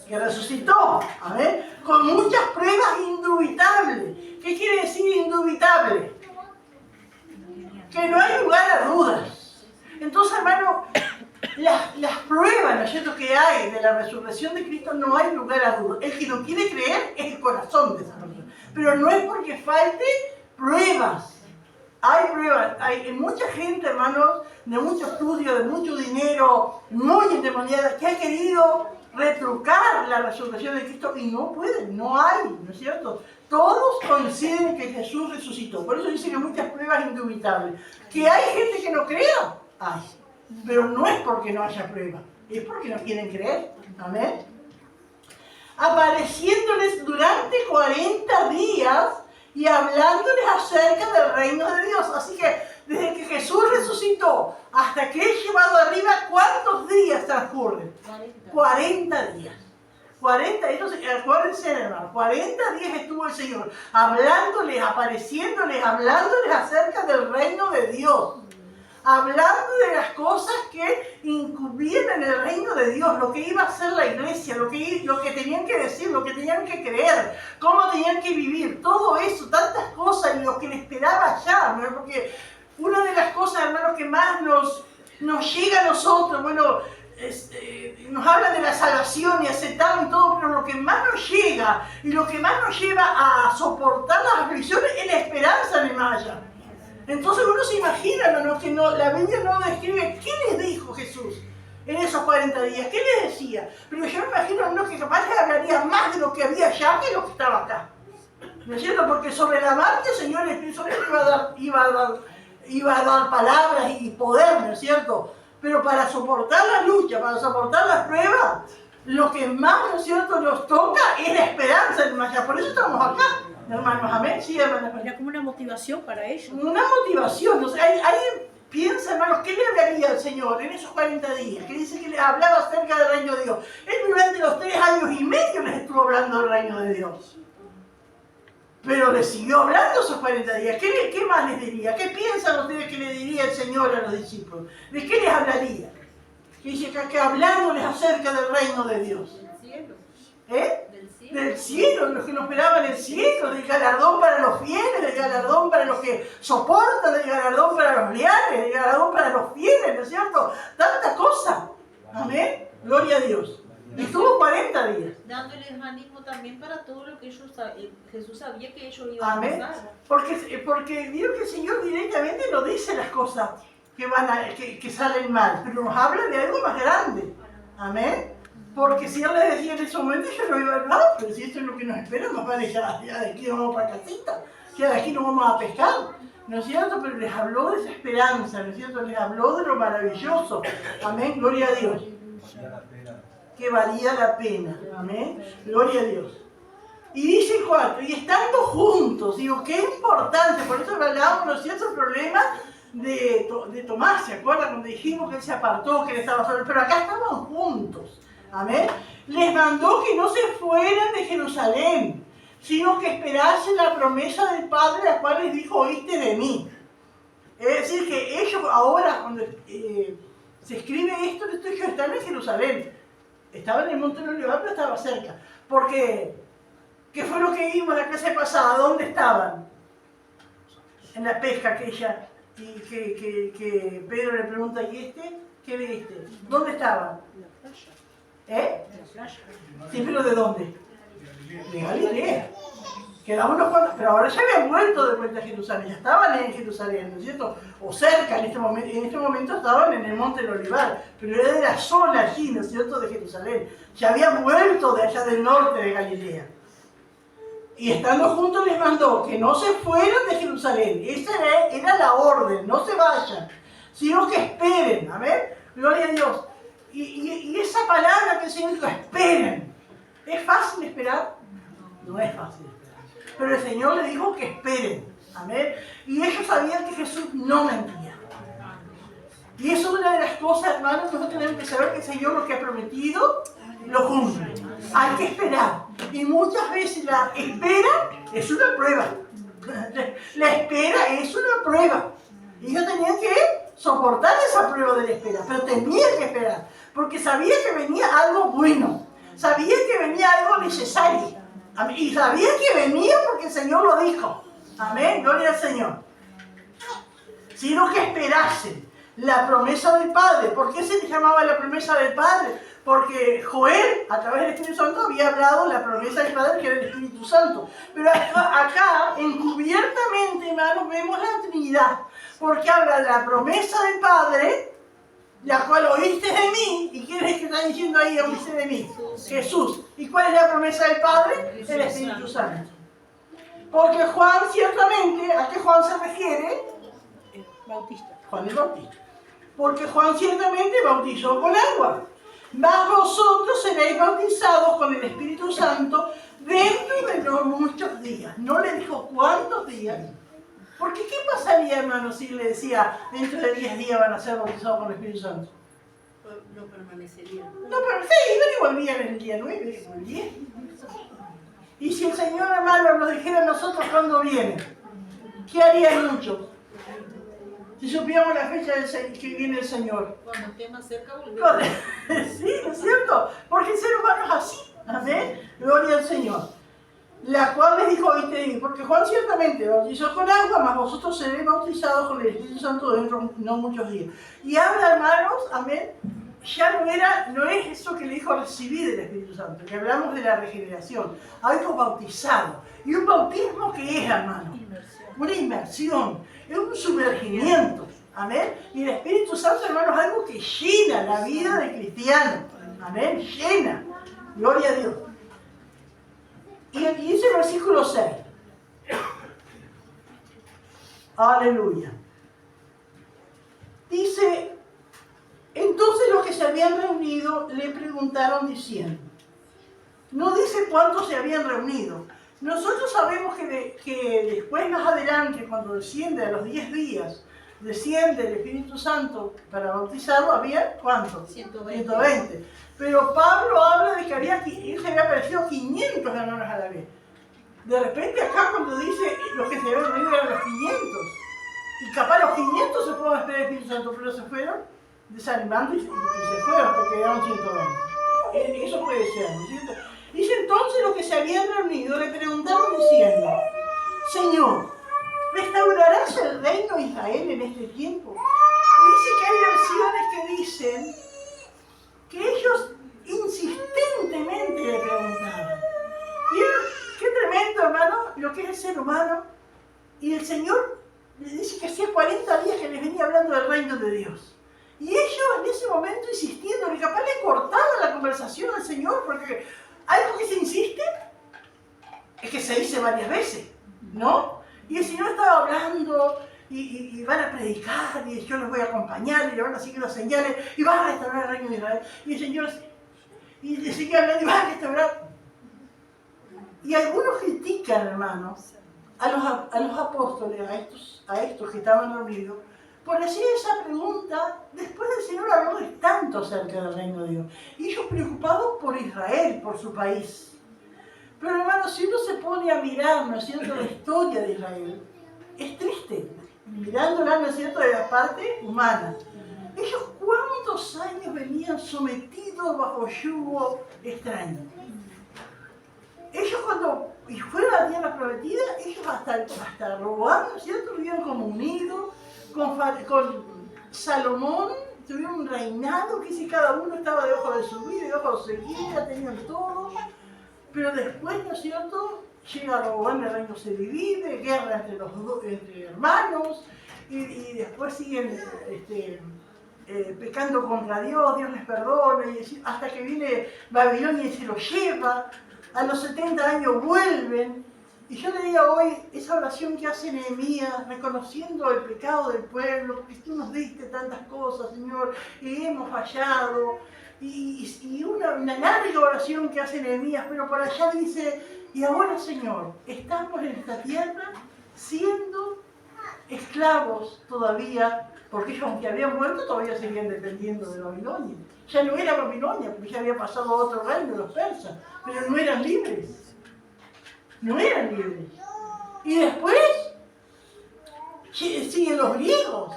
Que resucitó, ¿amén? Con muchas pruebas indubitables. ¿Qué quiere decir indubitable? Que no hay lugar a dudas. Entonces, hermano, las pruebas, ¿no es cierto?, que hay de la resurrección de Cristo, no hay lugar a dudas. El que no quiere creer es el corazón de esa persona. Pero no es porque falte pruebas. Hay pruebas. Hay mucha gente, hermanos, de mucho estudio, de mucho dinero, muy endemoniada, que ha querido retrucar la resurrección de Cristo y no pueden, no hay, ¿no es cierto? Todos coinciden en que Jesús resucitó. Por eso dice que muchas pruebas indubitables. ¿Que hay gente que no crea? Hay. Pero no es porque no haya pruebas, es porque no quieren creer. Amén. Apareciéndoles durante 40 días y hablándoles acerca del reino de Dios. Así que desde que Jesús resucitó hasta que es llevado arriba, ¿cuántos días transcurren? 40 días. 40, entonces, acuérdense, hermano, 40 días estuvo el Señor hablándoles, apareciéndoles, hablándoles acerca del reino de Dios. Hablando de las cosas que incumbían en el reino de Dios, lo que iba a hacer la iglesia, lo que tenían que decir, lo que tenían que creer, cómo tenían que vivir, todo eso, tantas cosas, y lo que les esperaba allá, ¿no? Porque una de las cosas, hermanos, que más nos llega a nosotros, bueno, nos habla de la salvación y aceptarlo y todo, pero lo que más nos llega y lo que más nos lleva a soportar las aflicciones es la esperanza de Maya. Entonces uno se imagina, ¿no? Que la Biblia no describe qué les dijo Jesús en esos 40 días, qué les decía. Pero yo me imagino a uno que capaz les hablaría más de lo que había allá que lo que estaba acá. ¿No es cierto? Porque sobre la marcha el Señor iba a dar palabras y poder, ¿no es cierto? Pero para soportar la lucha, para soportar las pruebas, lo que más, ¿no es cierto?, nos toca es la esperanza, hermanos. Por eso estamos acá, hermanos. Amén. Sí, hermanos. Era como una motivación para ellos. Una motivación. O sea, alguien piensa, hermanos, ¿qué le hablaría al Señor en esos 40 días? Que dice que le hablaba acerca del reino de Dios. Él durante los 3 años y medio les estuvo hablando del reino de Dios. Pero les siguió hablando esos 40 días. ¿Qué más les diría? ¿Qué piensan ustedes que le diría el Señor a los discípulos? ¿De qué les hablaría? Dice que hablándoles acerca del reino de Dios. Del cielo. ¿Eh? Del cielo. Del cielo, los que nos esperaban en el cielo, del galardón para los fieles, del galardón para los que soportan, del galardón para los leales, del galardón para los fieles, ¿no es cierto? Tanta cosa. Amén. Gloria a Dios. Y estuvo 40 días. Dándoles ánimo también para todo lo que Jesús sabía que ellos iban Amén. a pasar. Porque vio que el Señor directamente no dice las cosas que salen mal, pero nos habla de algo más grande. Amén. Porque si Él les decía en ese momento, yo no iba a hablar, pero si esto es lo que nos espera, más vale ya de aquí nos vamos para casita, ya de aquí nos vamos a pescar, ¿no es cierto? Pero les habló de esa esperanza, ¿no es cierto? Les habló de lo maravilloso. Amén. Gloria a Dios. Que valía la pena. Amén. Gloria a Dios. Y dice el 4, y estando juntos, digo, qué importante, por eso hablábamos, ¿no es cierto?, el problema de Tomás, ¿se acuerdan? Cuando dijimos que él se apartó, que él estaba solo, pero acá estaban juntos. Amén. Les mandó que no se fueran de Jerusalén, sino que esperasen la promesa del Padre, la cual les dijo, oíste de mí. Es decir, que ellos ahora, cuando se escribe esto, ellos están en Jerusalén. Estaban en el Monte de Olivar, pero estaba cerca. Porque, ¿qué fue lo que vimos la clase pasada? ¿Dónde estaban? En la pesca aquella, y que Pedro le pregunta, ¿y este? ¿Qué viste? ¿Dónde estaban? En la playa. ¿Eh? En la playa. Sí, pero ¿de dónde? De Galilea. Quedaban unos cuantos, pero ahora ya habían vuelto de vuelta a Jerusalén, ya estaban en Jerusalén, ¿no es cierto? O cerca, en este momento estaban en el Monte del Olivar, pero era de la zona allí, ¿no es cierto?, de Jerusalén. Ya habían vuelto de allá del norte de Galilea. Y estando juntos les mandó que no se fueran de Jerusalén. Esa era la orden, no se vayan, sino que esperen. Amén. Gloria a Dios. Y esa palabra que el Señor dijo, esperen. ¿Es fácil esperar? No es fácil esperar. Pero el Señor le dijo que esperen. Amén. Y ellos sabían que Jesús no mentía. Y eso es una de las cosas, hermanos, que nosotros tenemos que saber que el Señor lo que ha prometido lo cumple. Hay que esperar. Y muchas veces la espera es una prueba. La espera es una prueba. Y ellos tenían que soportar esa prueba de la espera. Pero tenían que esperar. Porque sabía que venía algo bueno. Sabía que venía algo necesario. Y sabía que venía porque el Señor lo dijo. Amén. Gloria al Señor. Sino que esperasen la promesa del Padre. ¿Por qué se le llamaba la promesa del Padre? Porque Joel, a través del Espíritu Santo, había hablado de la promesa del Padre, que era el Espíritu Santo. Pero acá, encubiertamente, hermanos, vemos la Trinidad. Porque habla de la promesa del Padre, la cual oíste de mí. ¿Y quién es que está diciendo ahí, oíste de mí? Jesús. ¿Y cuál es la promesa del Padre? El Espíritu Santo. Porque Juan, ciertamente, ¿a qué Juan se refiere? Bautista. Juan el Bautista. Porque Juan ciertamente bautizó con agua. Mas vosotros seréis bautizados con el Espíritu Santo dentro de no muchos días. No le dijo cuántos días, Porque ¿qué pasaría, hermano, si le decía, dentro de 10 días van a ser bautizados con el Espíritu Santo? No permanecerían. No, pero sí, iban y volvían el día 9 o el 10. Y si el Señor, hermano, nos dijera a nosotros cuándo viene, ¿qué harían muchos? Si supiéramos la fecha que viene el Señor. Cuando esté más cerca, volvemos. Sí, ¿no es cierto? Porque el ser humano es así. Amén. Gloria al Señor. La cual les dijo, ¿viste? Porque Juan ciertamente bautizó con agua, mas vosotros seréis bautizados con el Espíritu Santo dentro de no muchos días. Y habla, hermanos, amén, ya no es eso que le dijo recibir el Espíritu Santo, que hablamos de la regeneración. Algo bautizado. Y un bautismo que es, hermano, una inmersión, es un sumergimiento. Amén. Y el Espíritu Santo, hermanos, es algo que llena la vida del cristiano. Amén. Llena. Gloria a Dios. Y dice el versículo 6. Aleluya. Dice, entonces los que se habían reunido le preguntaron diciendo, no dice cuántos se habían reunido. Nosotros sabemos que después, más adelante, cuando desciende a los 10 días, desciende el Espíritu Santo para bautizarlo, había ¿cuántos? 120. Pero Pablo habla de que él se había aparecido 500 hermanos a la vez. De repente acá cuando dice los que se habían reunido eran los 500. Y capaz los 500 se fueron a esperar el Espíritu Santo, pero se fueron desanimando y se fueron hasta que quedaron 120. Eso puede ser, ¿no es cierto? Dice entonces los que se habían reunido le preguntaron diciendo, Señor, ¿restaurarás el reino de Israel en este tiempo? Y dice que hay versiones que dicen que ellos insistentemente le preguntaban. Y qué tremendo, hermano, lo que es el ser humano. Y el Señor le dice que hacía 40 días que les venía hablando del reino de Dios. Y ellos en ese momento insistiendo, que capaz le cortaban la conversación al Señor, porque algo que se insiste es que se dice varias veces, ¿no? Y el Señor estaba hablando y van a predicar y yo los voy a acompañar y le van a seguir las señales y van a restaurar el reino de Israel. Y el Señor sigue hablando y van a restaurar. Y algunos critican, hermanos, a los apóstoles, a estos que estaban reunidos, por hacer esa pregunta después del Señor habló tanto acerca del reino de Dios. Y ellos preocupados por Israel, por su país. Pero hermanos, si uno se pone a mirar, ¿no es cierto?, la historia de Israel, es triste, mirándola, ¿no es cierto?, de la parte humana. Ellos cuántos años venían sometidos bajo yugo extraño. Ellos cuando fueron a la tierra prometida, ellos hasta Roboam, ¿no es cierto?, vivieron como unidos, con Salomón, tuvieron un reinado que si cada uno estaba debajo de su vida, debajo de su guía, tenían todo. Pero después, ¿no es cierto?, llega Roboam, el reino se divide, guerra entre hermanos, y después siguen pecando contra Dios, Dios les perdona, y hasta que viene Babilonia y se los lleva. A los 70 años vuelven. Y yo leía hoy esa oración que hace Nehemías, reconociendo el pecado del pueblo, porque tú nos diste tantas cosas, Señor, y hemos fallado. Y una larga oración que hace Nehemías, pero por allá dice, y ahora, Señor, estamos en esta tierra siendo esclavos todavía, porque ellos, aunque habían muerto, todavía seguían dependiendo de Babilonia. Ya no era Babilonia, porque ya había pasado a otro reino, los persas, pero no eran libres. No eran libres. Y después siguen los griegos,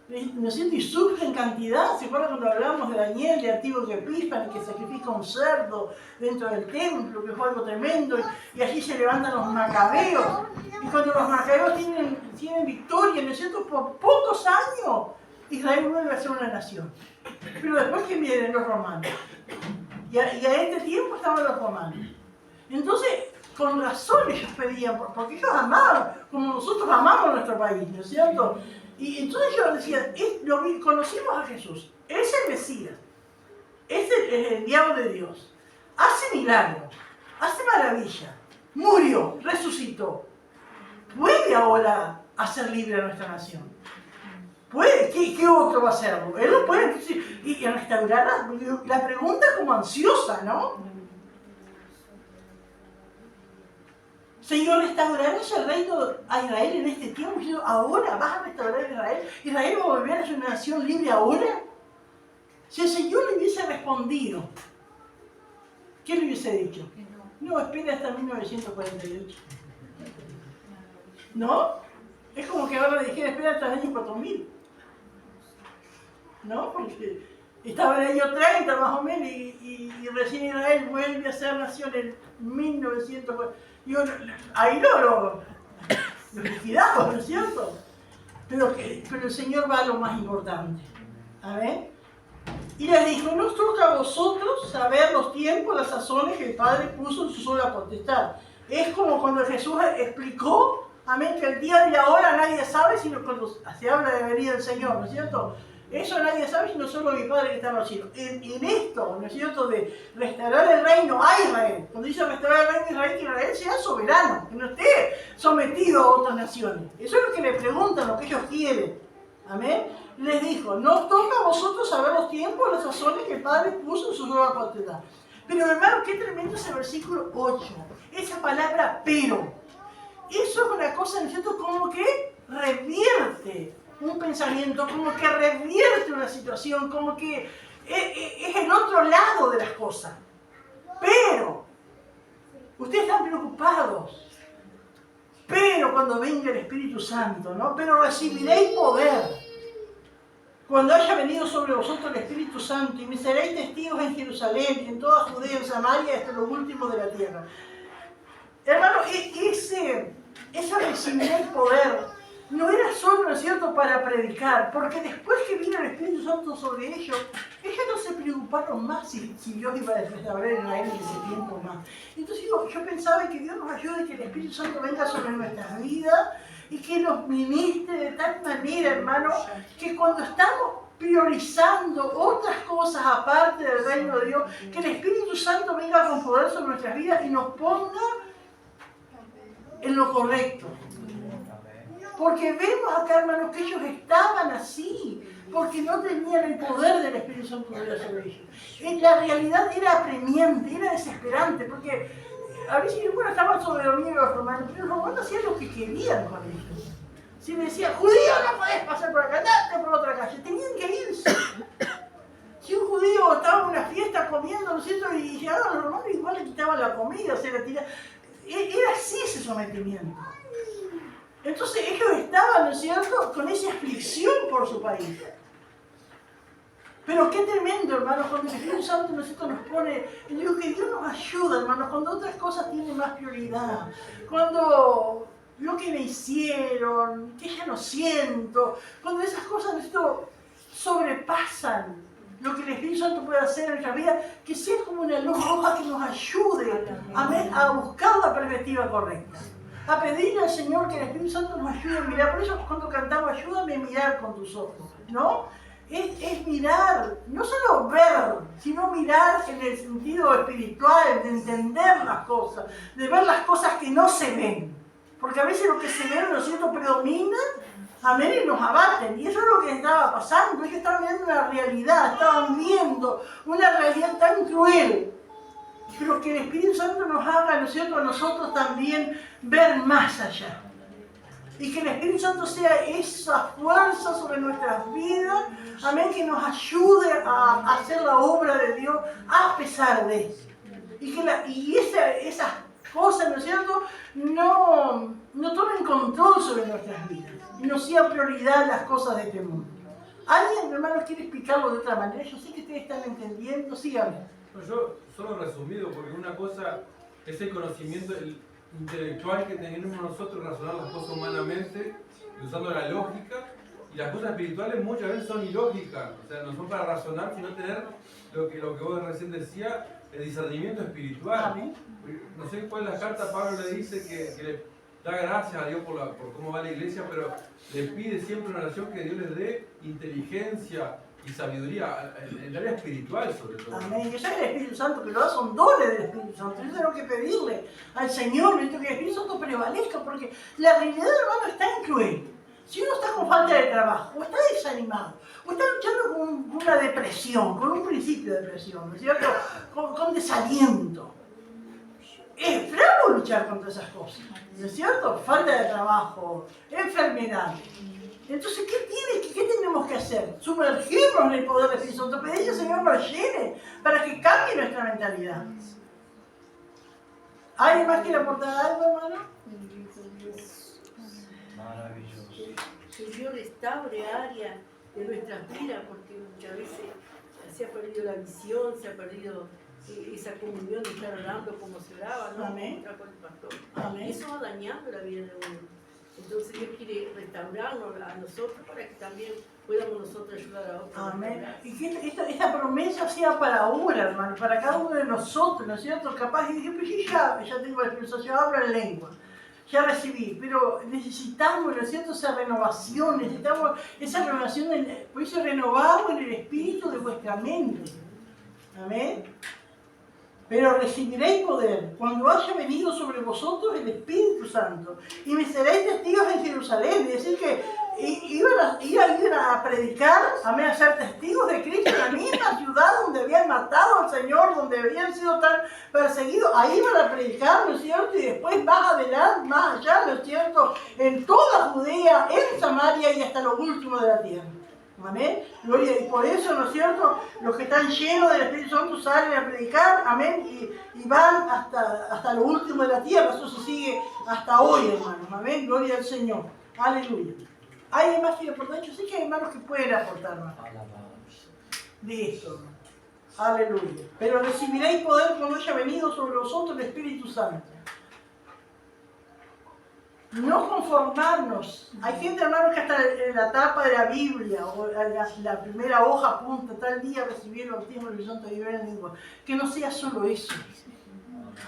¿no es cierto? Y surgen cantidad. ¿Se acuerdan cuando hablamos de Daniel, de Antíoco Epífanes, que sacrifica un cerdo dentro del templo, que fue algo tremendo? Y allí se levantan los macabeos. Y cuando los macabeos tienen victoria, ¿no es cierto?, por pocos años, Israel vuelve a ser una nación. Pero después que vienen los romanos. Y a este tiempo estaban los romanos. Entonces, con razón ellos pedían, porque ellos amaban, como nosotros amamos nuestro país, ¿no es cierto? Y entonces ellos decían, conocimos a Jesús, es el Mesías, es el enviado de Dios, hace milagros, hace maravillas, murió, resucitó, puede ahora hacer libre a nuestra nación. ¿Puede? ¿Qué otro va a hacerlo? Él lo puede, y restaurar la pregunta como ansiosa, ¿no? Señor, ¿restaurarás el reino a Israel en este tiempo? Señor, ¿ahora vas a restaurar a Israel? ¿Israel va a volver a ser una nación libre ahora? Si el Señor le hubiese respondido, ¿qué le hubiese dicho? No, espera hasta 1948. ¿No? Es como que ahora le dijera, espera hasta el año 4000. ¿No? Porque estaba en el año 30 más o menos y recién Israel vuelve a ser nación en 1940. Ahí lo liquidamos, ¿no es cierto? Pero el Señor va a lo más importante. A ver. Y les dijo, nos toca a vosotros saber los tiempos, las sazones que el Padre puso en su sola potestad. Es como cuando Jesús explicó, amén, que el día y la hora nadie sabe, sino cuando se habla de venida del Señor, ¿no es cierto? Eso nadie sabe, sino solo mi Padre que está en los cielos. En esto, ¿no es cierto?, de restaurar el reino a Israel. Cuando dice restaurar el reino a Israel, que Israel sea soberano, que no esté sometido a otras naciones. Eso es lo que le preguntan, lo que ellos quieren. Amén. Les dijo, no os toca a vosotros saber los tiempos, las sazones que el Padre puso en su nueva potestad. Pero hermano, qué tremendo ese versículo 8. Esa palabra pero. Eso es una cosa, ¿no es cierto?, como que revierte un pensamiento, como que revierte una situación, como que es el otro lado de las cosas. Pero, ustedes están preocupados. Pero cuando venga el Espíritu Santo, ¿no? Pero recibiréis poder cuando haya venido sobre vosotros el Espíritu Santo y me seréis testigos en Jerusalén, en toda Judea, en Samaria, hasta lo último de la tierra. Hermano, esa recibiréis poder no era solo, ¿no es cierto?, para predicar, porque después que vino el Espíritu Santo sobre ellos no se preocuparon más si Dios iba a restaurar Israel en ese tiempo más. Entonces yo pensaba que Dios nos ayude, que el Espíritu Santo venga sobre nuestras vidas y que nos ministre de tal manera, hermano, que cuando estamos priorizando otras cosas aparte del reino de Dios, que el Espíritu Santo venga con poder sobre nuestras vidas y nos ponga en lo correcto. Porque vemos acá, hermanos, que ellos estaban así, porque no tenían el poder del Espíritu Santo sobre ellos. La realidad era apremiante, era desesperante, porque a veces, bueno, estaban sobredominados los romanos, pero los romanos hacían lo que querían con ellos. Si me decían, judío, no podés pasar por acá, andate por otra calle, tenían que irse. Si un judío estaba en una fiesta comiendo, ¿no es cierto?, y llegaban los romanos, igual le quitaban la comida, se la tiraban. Era así ese sometimiento. Entonces ellos estaban, ¿no es cierto?, con esa aflicción por su país. Pero qué tremendo, hermanos, cuando el Espíritu Santo, ¿no es cierto?, nos pone, yo digo que Dios nos ayuda, hermanos, cuando otras cosas tienen más prioridad, cuando lo que me hicieron, que ya no siento, cuando esas cosas, ¿no es cierto?, sobrepasan lo que el Espíritu Santo puede hacer en nuestra vida, que sea como una luz roja que nos ayude, amén, a buscar la perspectiva correcta. A pedirle al Señor que el Espíritu Santo nos ayude a mirar. Por eso cuando cantamos, ayúdame a mirar con tus ojos, ¿no? Es mirar, no solo ver, sino mirar en el sentido espiritual, de entender las cosas, de ver las cosas que no se ven. Porque a veces lo que se ve, ¿no es cierto?, predomina, amén, y nos abaten. Y eso es lo que estaba pasando. Ellos estaban viendo una realidad, estaban viendo una realidad tan cruel. Pero que el Espíritu Santo nos haga, ¿no es cierto?, a nosotros también ver más allá. Y que el Espíritu Santo sea esa fuerza sobre nuestras vidas, amén, que nos ayude a hacer la obra de Dios a pesar de eso. Y esas cosas, ¿no es cierto?, no tomen control sobre nuestras vidas. Y no sea prioridad las cosas de este mundo. ¿Alguien, hermano, quiere explicarlo de otra manera? Yo sé que ustedes están entendiendo. Síganme. Yo solo resumido, porque una cosa es el conocimiento intelectual que tenemos nosotros, razonar las cosas humanamente, usando la lógica, y las cosas espirituales muchas veces son ilógicas, o sea, no son para razonar, sino tener lo que vos recién decías, el discernimiento espiritual. No sé cuál es la carta, Pablo le dice que le da gracias a Dios por cómo va la iglesia, pero le pide siempre una oración que Dios les dé inteligencia y sabiduría en el área espiritual, sobre todo. Amén. Eso es el Espíritu Santo, que lo da, son dones del Espíritu Santo. Eso es lo que pedirle al Señor, que el Espíritu Santo prevalezca, porque la realidad, hermano, está en cruel. Si uno está con falta de trabajo, o está desanimado, o está luchando con una depresión, con un principio de depresión, ¿no es cierto?, con desaliento, es bravo luchar contra esas cosas, ¿no es cierto? Falta de trabajo, enfermedad. Entonces, ¿qué tenemos que hacer? Sumergirnos en el poder del Espíritu Santo, pedir que el Señor nos llene para que cambie nuestra mentalidad. ¿Alguien más quiere aportar algo, hermano? Maravilloso. Que Dios restaure áreas de nuestras vidas, porque muchas veces se ha perdido la visión, se ha perdido esa comunión de estar orando como se oraba, ¿no? Amén. Con el pastor. Amén. Y eso va dañando la vida de uno. Entonces Dios quiere restaurarnos a nosotros para que también podamos nosotros ayudar a otros. Amén. Y que esta promesa sea para ahora, hermano, para cada uno de nosotros, ¿no es cierto? Capaz que dije, pues ya tengo la experiencia, yo hablo en lengua, ya recibí, pero necesitamos, ¿no es cierto?, esa renovación, necesitamos esa renovación, por eso renovamos en el espíritu de vuestra mente. Amén. Pero recibiréis poder cuando haya venido sobre vosotros el Espíritu Santo. Y me seréis testigos en Jerusalén. Es decir, que iban a predicar, a ser testigos de Cristo en la misma ciudad donde habían matado al Señor, donde habían sido tan perseguidos. Ahí iban a predicar, ¿no es cierto? Y después más adelante, más allá, ¿no es cierto? En toda Judea, en Samaria y hasta lo último de la tierra. Amén. Gloria. Y por eso, ¿no es cierto?, los que están llenos del Espíritu Santo salen a predicar, amén, y van hasta lo último de la tierra. Eso se sigue hasta hoy, hermanos. Amén. Gloria al Señor. Aleluya. ¿Hay más que aportar? Yo sé que hay hermanos que pueden aportar más de esto. Aleluya. Pero recibiréis poder cuando haya venido sobre vosotros el Espíritu Santo. No conformarnos. Hay gente, hermanos, que hasta en la tapa de la Biblia o la primera hoja apunta, tal día recibí el bautismo del Santo y en lengua. Que no sea solo eso.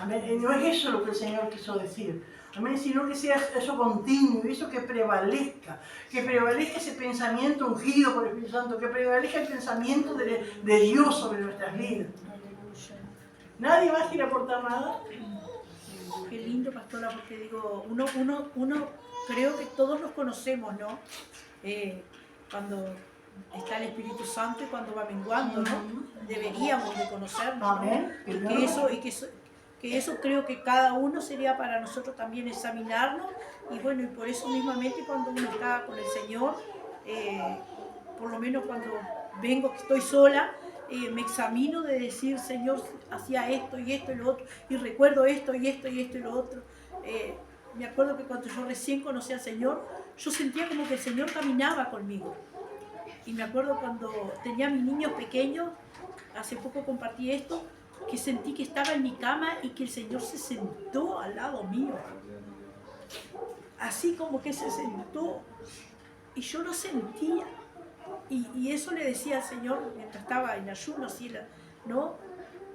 Amén. No es eso lo que el Señor quiso decir. Amén. Sino que sea eso continuo, eso que prevalezca ese pensamiento ungido por el Espíritu Santo, que prevalezca el pensamiento de Dios sobre nuestras vidas. ¿Nadie más quiere aportar nada? Qué lindo, pastora, porque digo, uno creo que todos nos conocemos, ¿no? Cuando está el Espíritu Santo y cuando va menguando, ¿no? Deberíamos de conocernos, ¿no? Amén. Que eso creo que cada uno sería para nosotros también examinarnos, y bueno, y por eso mismamente cuando uno está con el Señor, por lo menos cuando vengo que estoy sola, me examino de decir, Señor, hacía esto y lo otro, y recuerdo esto y lo otro. Me acuerdo que cuando yo recién conocí al Señor, yo sentía como que el Señor caminaba conmigo. Y me acuerdo cuando tenía a mis niños pequeños, hace poco compartí esto, que sentí que estaba en mi cama y que el Señor se sentó al lado mío. Así como que se sentó. Y yo lo sentía. Y eso le decía al Señor mientras estaba en ayuno, así, ¿no?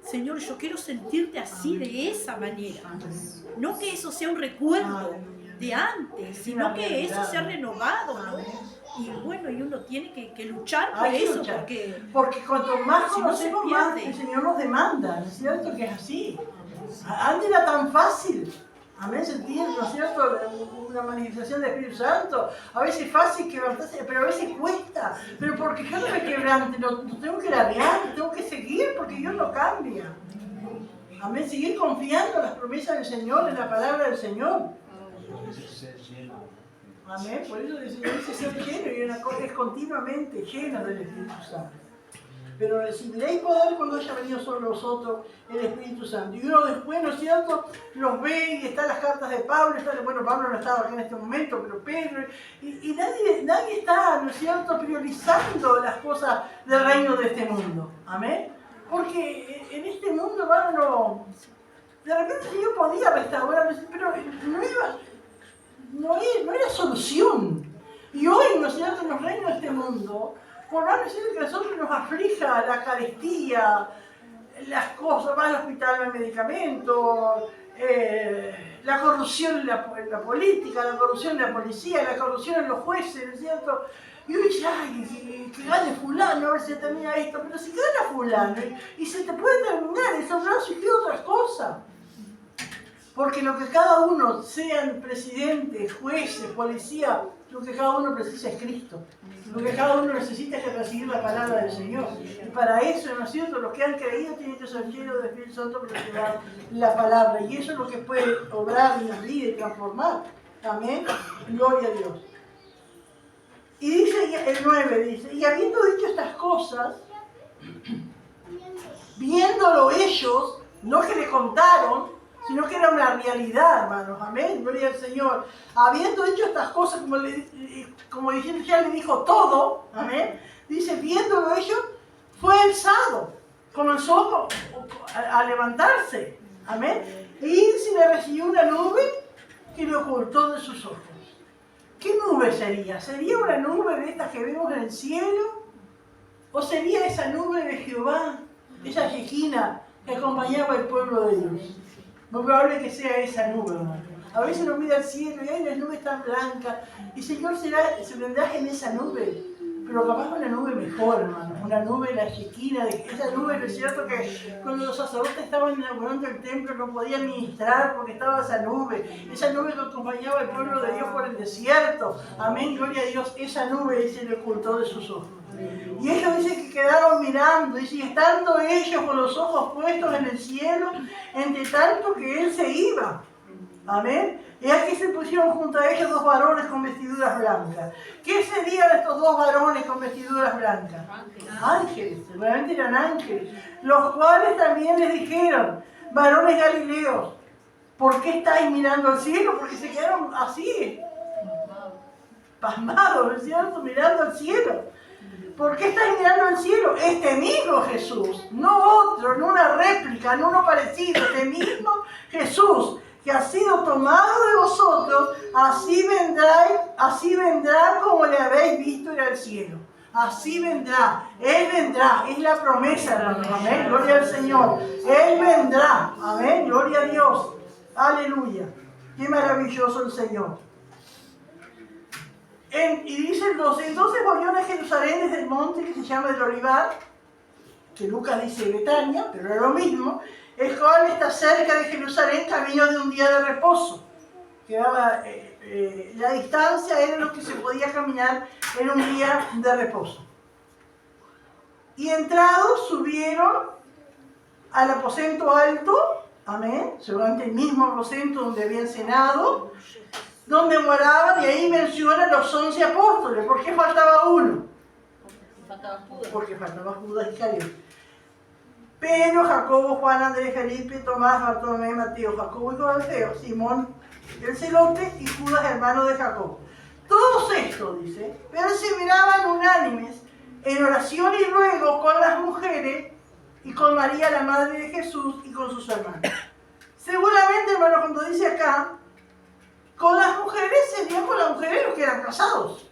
Señor, yo quiero sentirte así, de esa manera. No que eso sea un recuerdo de antes, sino que eso sea renovado, ¿no? Y bueno, y uno tiene que luchar por eso, porque cuanto más si conocemos, no se más pierde. el Señor nos demanda, ¿no es cierto? Que es así. Antes era tan fácil. Amén, sentir, ¿no es cierto?, una manifestación del Espíritu Santo. A veces es fácil quebrantarse, pero a veces cuesta. Pero porque yo no me quebrante, no tengo que ladear, tengo que seguir porque Dios no cambia. Amén, seguir confiando en las promesas del Señor, en la palabra del Señor. Amén, por eso el Señor dice ser lleno y una cosa es continuamente llena del Espíritu Santo. Pero recibiréis poder cuando haya venido sobre vosotros el Espíritu Santo. Y uno después, ¿no es cierto?, los ve y están las cartas de Pablo, bueno, Pablo no estaba aquí en este momento, pero Pedro, y nadie está, ¿no es cierto?, priorizando las cosas del reino de este mundo. Amén. Porque en este mundo, hermano, de repente el Señor podía restaurar, pero no era solución. Y hoy, ¿no es cierto?, en los reinos de este mundo, por más que a nosotros nos aflija la carestía, las cosas, va al hospital, al medicamento, la corrupción en la política, la corrupción en la policía, la corrupción en los jueces, ¿no es cierto? Y uno dice, ay, que gane fulano, a ver si se termina esto, pero si gana fulano y se te puede terminar, eso no surgió otras cosas. Porque lo que cada uno, sean presidentes, jueces, policía, lo que cada uno precisa es Cristo. Lo que cada uno necesita es recibir la palabra del Señor. Y para eso, ¿no es cierto? Los que han creído tienen que ser llenos del Espíritu Santo para llevar la palabra. Y eso es lo que puede obrar en la vida y transformar. Amén. Gloria a Dios. Y dice el 9, dice, y habiendo dicho estas cosas, viéndolo ellos, no que le contaron, sino que era una realidad, hermanos, amén, gloria al Señor. Habiendo hecho estas cosas, como diciendo, ya le dijo todo, amén, dice, viéndolo ellos, fue alzado, comenzó a levantarse, amén, y se le recibió una nube que le ocultó de sus ojos. ¿Qué nube sería? ¿Sería una nube de estas que vemos en el cielo? ¿O sería esa nube de Jehová, esa Shekinah que acompañaba al pueblo de Dios? Muy probable que sea esa nube, hermano. A veces uno mira al cielo y hay las nubes tan blancas. Y Señor se vendrá en esa nube. Pero capaz una nube mejor, hermano. Una nube, la Shekinah. Esa nube, ¿no es cierto? Que cuando los sacerdotes estaban inaugurando el templo no podían ministrar porque estaba esa nube. Esa nube que acompañaba al pueblo de Dios por el desierto. Amén, gloria a Dios. Esa nube se le ocultó de sus ojos. Y ellos dicen que quedaron mirando, y estando ellos con los ojos puestos en el cielo, entre tanto que él se iba. Amén. Y aquí se pusieron junto a ellos dos varones con vestiduras blancas. ¿Qué serían estos dos varones con vestiduras blancas? Ángeles, seguramente eran ángeles. Los cuales también les dijeron, varones galileos, ¿por qué estáis mirando al cielo? Porque se quedaron así, pasmados, ¿no es cierto? Mirando al cielo. ¿Por qué estáis mirando al cielo? Este mismo Jesús, no otro, no una réplica, no uno parecido, este mismo Jesús que ha sido tomado de vosotros, así vendrá como le habéis visto ir al cielo. Así vendrá, Él vendrá, es la promesa, hermanos, amén, gloria al Señor. Él vendrá, amén, gloria a Dios, aleluya, qué maravilloso el Señor. Y dice el 12, entonces volvió de Jerusalén desde el monte que se llama el Olivar, que Lucas dice Betania, pero era lo mismo, el cual está cerca de Jerusalén, camino de un día de reposo. Quedaba, la distancia era lo que se podía caminar en un día de reposo. Y entrados subieron al aposento alto, amén, seguramente el mismo aposento donde habían cenado, donde moraban, y ahí menciona los 11 apóstoles. ¿Por qué faltaba uno? Porque faltaba Judas Iscariote. Pedro, Jacobo, Juan, Andrés, Felipe, Tomás, Bartolomé, Mateo, Jacobo, hijo de Alfeo, Simón el celote y Judas, hermano de Jacobo. Todos estos, dice, perseveraban unánimes en oración y ruego con las mujeres y con María, la madre de Jesús, y con sus hermanos. Seguramente, hermano, cuando dice acá, con las mujeres serían con las mujeres los que eran casados.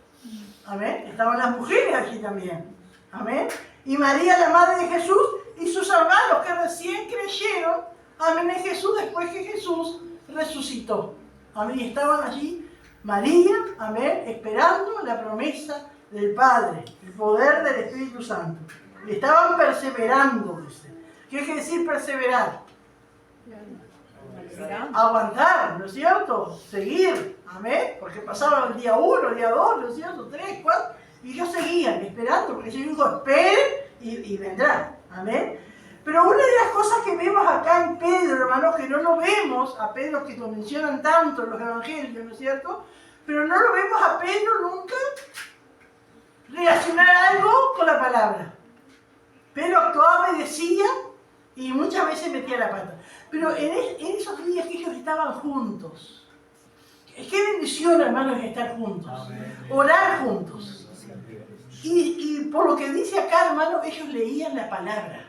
Amén. Estaban las mujeres aquí también. Amén. Y María, la madre de Jesús, y sus hermanos que recién creyeron, amén, en Jesús después que Jesús resucitó. Amén. Y estaban allí María, amén, esperando la promesa del Padre, el poder del Espíritu Santo. Y estaban perseverando, dice. ¿Qué quiere decir perseverar? Aguantar, ¿no es cierto? Seguir, amén, porque pasaron el día 1, el día 2, ¿no es cierto? 3, 4, y ellos seguían esperando, porque el Señor dijo, esperen y vendrá, amén. Pero una de las cosas que vemos acá en Pedro, hermanos, que no lo vemos, a Pedro que lo mencionan tanto en los evangelios, ¿no es cierto? Pero no lo vemos a Pedro nunca relacionar algo con la palabra. Pedro actuaba y decía, y muchas veces metía la pata. Pero en esos días que ellos estaban juntos, qué bendición, hermanos, estar juntos, orar juntos. Y por lo que dice acá, hermanos, ellos leían la palabra.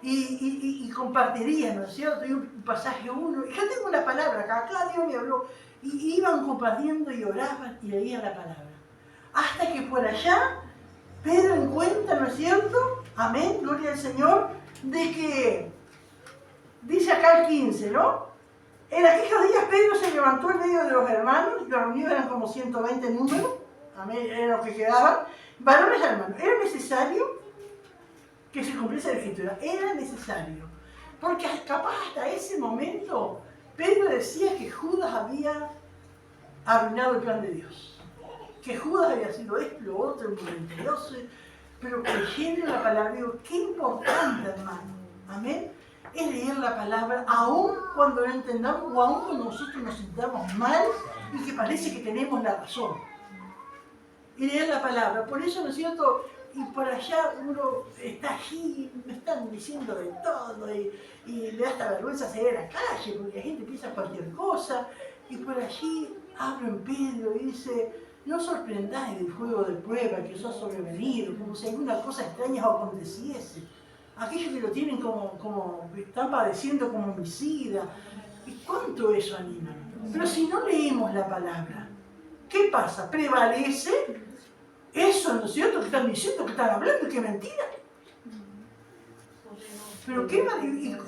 Y compartirían, ¿no es cierto? Y un pasaje uno. Yo tengo una palabra acá Dios me habló. Y iban compartiendo y oraban y leían la palabra. Hasta que por allá, Pedro encuentra, ¿no es cierto? Amén, gloria al Señor, de que, dice acá el 15, ¿no? En aquellos días Pedro se levantó en medio de los hermanos, y los reunidos eran como 120 números, amén, eran los que quedaban, varones hermanos. Era necesario que se cumpliese la escritura, era necesario, porque capaz hasta ese momento Pedro decía que Judas había arruinado el plan de Dios. Que Judas había sido esto, lo otro, el mentiroso, pero creyendo en la palabra. Digo, qué importante, hermano. Amén. Es leer la palabra, aun cuando no entendamos o aun cuando nosotros nos sintamos mal y que parece que tenemos la razón. Y leer la palabra. Por eso, ¿no es cierto? Y por allá uno está allí, me están diciendo de todo y le da hasta vergüenza salir a la calle porque la gente piensa cualquier cosa. Y por allí hablo en Pedro y dice, no os sorprendáis del fuego de prueba que os ha sobrevenido, como si alguna cosa extraña os aconteciese. Aquellos que lo tienen como están padeciendo como homicida. ¿Y cuánto eso anima? Pero si no leemos la palabra, ¿qué pasa? ¿Prevalece eso, no es cierto? Que están diciendo, que están hablando, que mentira. Pero qué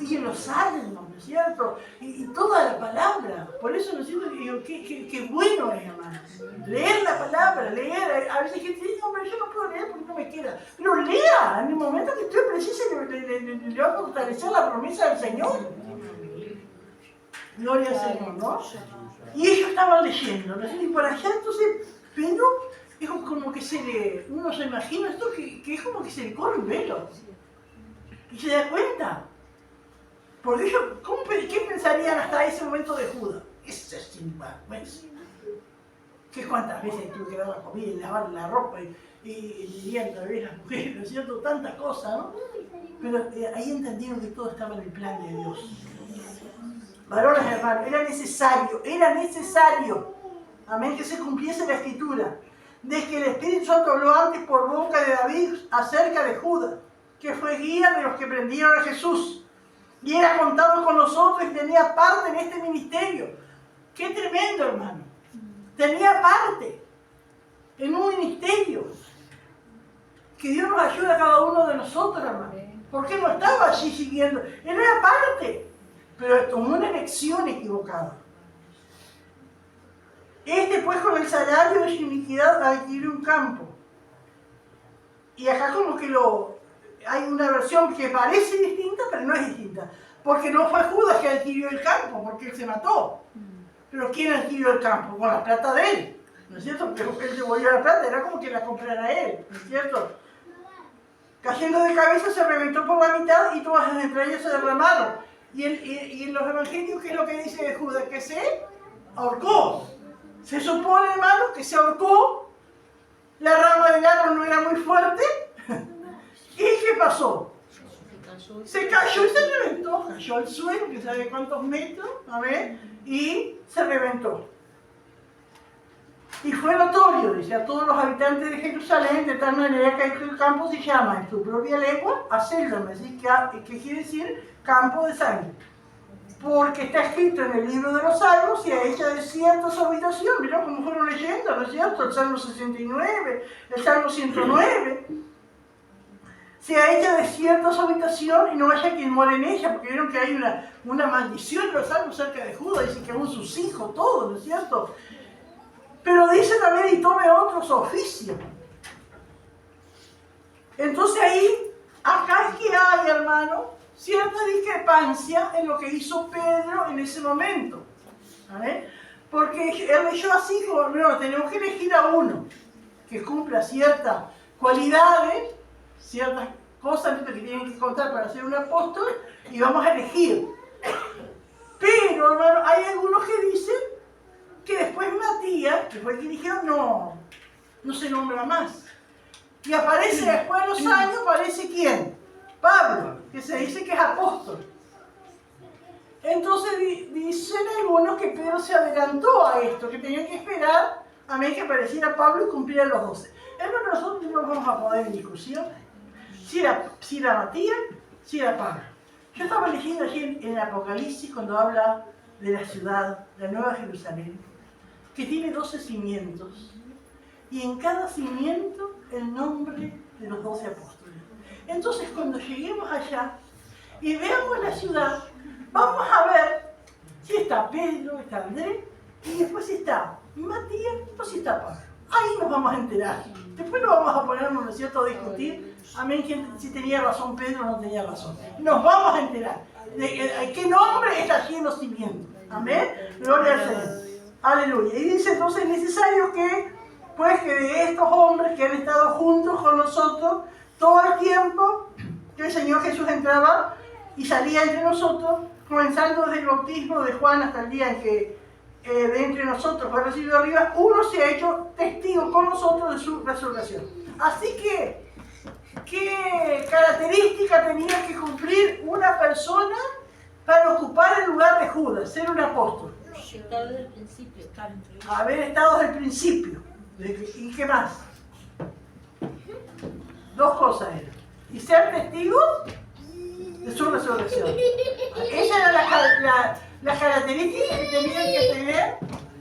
y en los salmos, ¿no es cierto? Y toda la palabra. Por eso, ¿no es cierto? Digo, qué bueno es, hermano. Leer la palabra, leer. A veces gente dice, no, pero yo no puedo leer porque no me queda. Pero lea, en el momento que estoy preciso, le va a fortalecer la promesa del Señor. Gloria al Señor, ¿no? Y ellos estaban leyendo, ¿no es cierto? Y por allá, entonces, Pedro, es como que uno se imagina esto, que es como que se le corre un velo. Y se da cuenta. Porque ellos, ¿qué pensarían hasta ese momento de Judas? Ese es sinvergüenza. Que cuántas veces tuve que dar la comida y lavar la ropa y dirían tal vez las mujeres, ¿no es cierto? Tantas cosas, ¿no? Pero ahí entendieron que todo estaba en el plan de Dios. Varones, hermanos, era necesario, amén, que se cumpliese la Escritura, de que el Espíritu Santo habló antes por boca de David acerca de Judas, que fue guía de los que prendieron a Jesús, y era contado con nosotros y tenía parte en este ministerio. ¡Qué tremendo, hermano! Tenía parte en un ministerio. Que Dios nos ayude a cada uno de nosotros, hermano. Porque no estaba allí siguiendo. Él era parte, pero tomó una elección equivocada. Pues con el salario de su iniquidad adquirió un campo. Y acá como que hay una versión que parece distinta, pero no es distinta. Porque no fue Judas que adquirió el campo, porque él se mató. Pero ¿quién adquirió el campo? Con la plata de él. ¿No es cierto? Porque él devolvió la plata, era como que la comprara él. ¿No es cierto? Cayendo de cabeza se reventó por la mitad y todas las entrañas se derramaron. Y en los evangelios, ¿qué es lo que dice de Judas? Que se ahorcó. Se supone, hermano, que se ahorcó. La rama del árbol no era muy fuerte. ¿Y qué pasó? Se cayó y se reventó. Cayó al suelo, que sabe cuántos metros, a ver, y se reventó. Y fue notorio, dice, a todos los habitantes de Jerusalén, de tal manera que el campo se llama en su propia lengua Acéldama, que quiere decir campo de sangre. Porque está escrito en el libro de los Salmos y a ella de cierta su habitación. Mirá cómo fueron leyendo, ¿no es cierto? El Salmo 69, el Salmo 109. Sea hecha de cierta su habitación y no haya quien muere en ella, porque vieron que hay una maldición en los Salmos cerca de Judas, dice que aún sus hijos, todos, ¿no es cierto? Pero dice también, y tome otros oficios. Entonces ahí, acá es que hay, hermano, cierta discrepancia en lo que hizo Pedro en ese momento. ¿Vale? Porque él leyó así como, no, tenemos que elegir a uno que cumpla ciertas cualidades, ciertas cosas que tienen que contar para ser un apóstol, y vamos a elegir. Pero, hermano, hay algunos que dicen que después Matías, que fue el que dijeron, no se nombra más. Y aparece después de los años, aparece ¿quién? Pablo, que se dice que es apóstol. Entonces dicen algunos que Pedro se adelantó a esto, que tenían que esperar a mí que apareciera Pablo y cumpliera los 12. Hermano, nosotros no vamos a poner en discusión si era Matías, si era Pablo. Yo estaba leyendo allí en el Apocalipsis cuando habla de la ciudad, la Nueva Jerusalén, que tiene 12 cimientos, y en cada cimiento el nombre de los 12 apóstoles. Entonces, cuando lleguemos allá y veamos la ciudad, vamos a ver si está Pedro, está Andrés, y después si está Matías, o si está Pablo. Ahí nos vamos a enterar. Después no vamos a ponernos, ¿no es cierto?, a discutir, amén, si tenía razón Pedro o no tenía razón. Nos vamos a enterar. ¿Qué nombre está haciendo cimiento? Amén. Gloria al Señor. Aleluya. Y dice entonces es necesario que, pues, que de estos hombres que han estado juntos con nosotros todo el tiempo que el Señor Jesús entraba y salía entre nosotros, comenzando desde el bautismo de Juan hasta el día en que de entre nosotros fue recibido arriba, uno se ha hecho testigo con nosotros de su resurrección. Así que, ¿qué característica tenía que cumplir una persona para ocupar el lugar de Judas, ser un apóstol? Estar desde el principio, estar entre ellos. Haber estado desde el principio. ¿Y qué más? Dos cosas eran. Y ser testigos de su resurrección. Esa era la característica que tenía que tener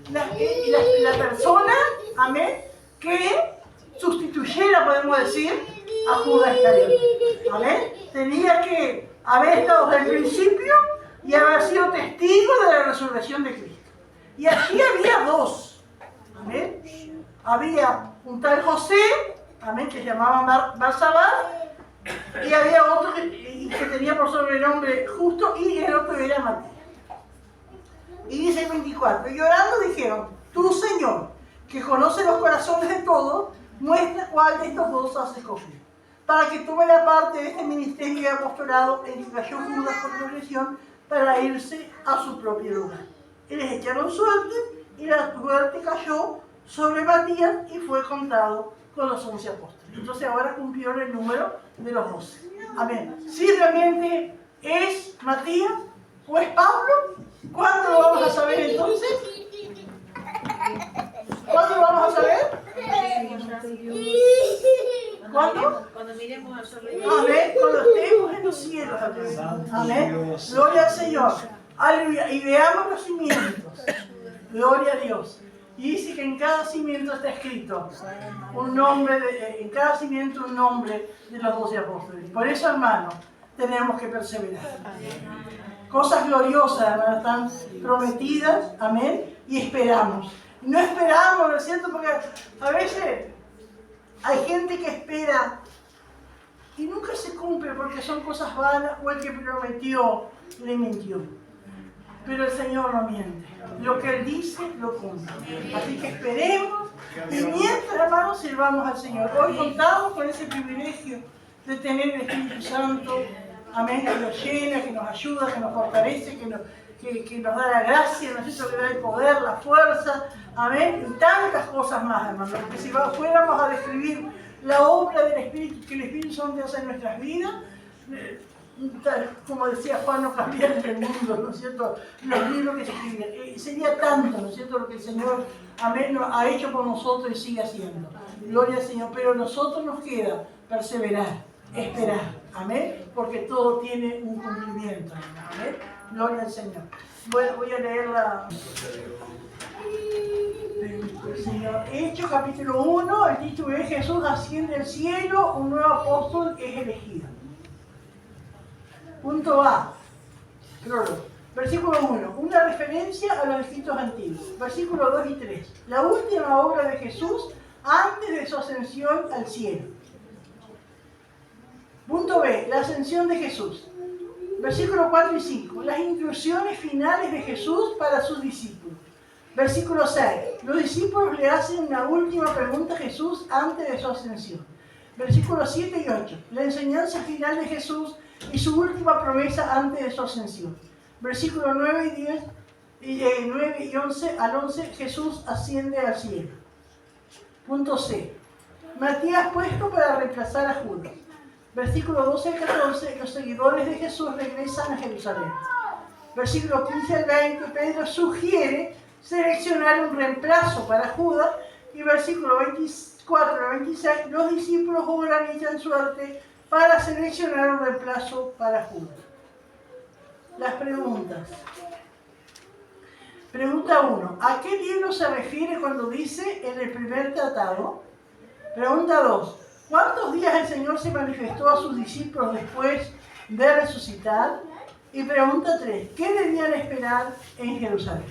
la persona, amén, que sustituyera, podemos decir, a Judas Iscariote. Amén. Tenía que haber estado desde el principio y haber sido testigo de la resurrección de Cristo. Y aquí había dos. Amén. Había un tal José, amén, que se llamaba Barsabás, y había otro que tenía por sobrenombre Justo, y el otro era Matías. Y dice el 24, y orando dijeron, tú, Señor, que conoces los corazones de todos, muestra cuál de estos dos has escogido, para que tome la parte de este ministerio y apostolado en que cayó Judas por transgresión, para irse a su propio lugar. Y les echaron suerte, y la suerte cayó sobre Matías y fue contado con los 11 apóstoles. Entonces ahora cumplieron el número de los 12. Amén. Si realmente es Matías o es Pablo, ¿cuándo lo vamos a saber entonces? ¿Cuándo lo vamos a saber? ¿Cuándo? Cuando miremos al sol. Amén. Cuando estemos en los cielos. Amén. Gloria al Señor. Aleluya. Y veamos los cimientos. Gloria a Dios. Y dice que en cada cimiento está escrito un nombre, en cada cimiento un nombre de los 12 apóstoles. Por eso, hermanos, tenemos que perseverar. Cosas gloriosas, hermanos, están prometidas, amén, y esperamos. No esperamos, ¿no es cierto? Porque a veces hay gente que espera y nunca se cumple porque son cosas vanas o el que prometió le mintió. Pero el Señor no miente. Lo que Él dice, lo cumple. Así que esperemos y mientras, hermanos, sirvamos al Señor. Hoy contamos con ese privilegio de tener el Espíritu Santo, amén, que nos llena, que nos ayuda, que nos fortalece, que nos da la gracia, ¿no es cierto?, que da el poder, la fuerza, amén, y tantas cosas más, hermanos. Porque si fuéramos a describir la obra del Espíritu, que el Espíritu Santo hace en nuestras vidas, como decía Juan, no cambiaría el mundo, ¿no es cierto?, los libros que se escriben. Sería tanto, ¿no es cierto?, lo que el Señor, amén, ha hecho por nosotros y sigue haciendo. Gloria al Señor. Pero a nosotros nos queda perseverar, esperar, amén, porque todo tiene un cumplimiento, amén. Gloria al Señor. Bueno, voy a leer Señor. Hechos capítulo 1, el título es Jesús asciende al cielo, un nuevo apóstol es elegido. Punto A, prólogo. Versículo 1, una referencia a los escritos antiguos. Versículo 2 y 3, la última obra de Jesús antes de su ascensión al cielo. Punto B, la ascensión de Jesús. Versículo 4 y 5, las instrucciones finales de Jesús para sus discípulos. Versículo 6, los discípulos le hacen una última pregunta a Jesús antes de su ascensión. Versículos 7 y 8, la enseñanza final de Jesús y su última promesa antes de su ascensión. Versículos 9 y 10, 9 y 11 al 11, Jesús asciende al cielo. Punto C, Matías puesto para reemplazar a Judas. Versículo 12 al 14, los seguidores de Jesús regresan a Jerusalén. Versículo 15 al 20, Pedro sugiere seleccionar un reemplazo para Judas. Y versículo 24 al 26, los discípulos organizan suerte para seleccionar un reemplazo para Judas. Las preguntas. Pregunta 1. ¿A qué libro se refiere cuando dice en el primer tratado? Pregunta 2. ¿Cuántos días el Señor se manifestó a sus discípulos después de resucitar? Y pregunta 3. ¿Qué debían esperar en Jerusalén?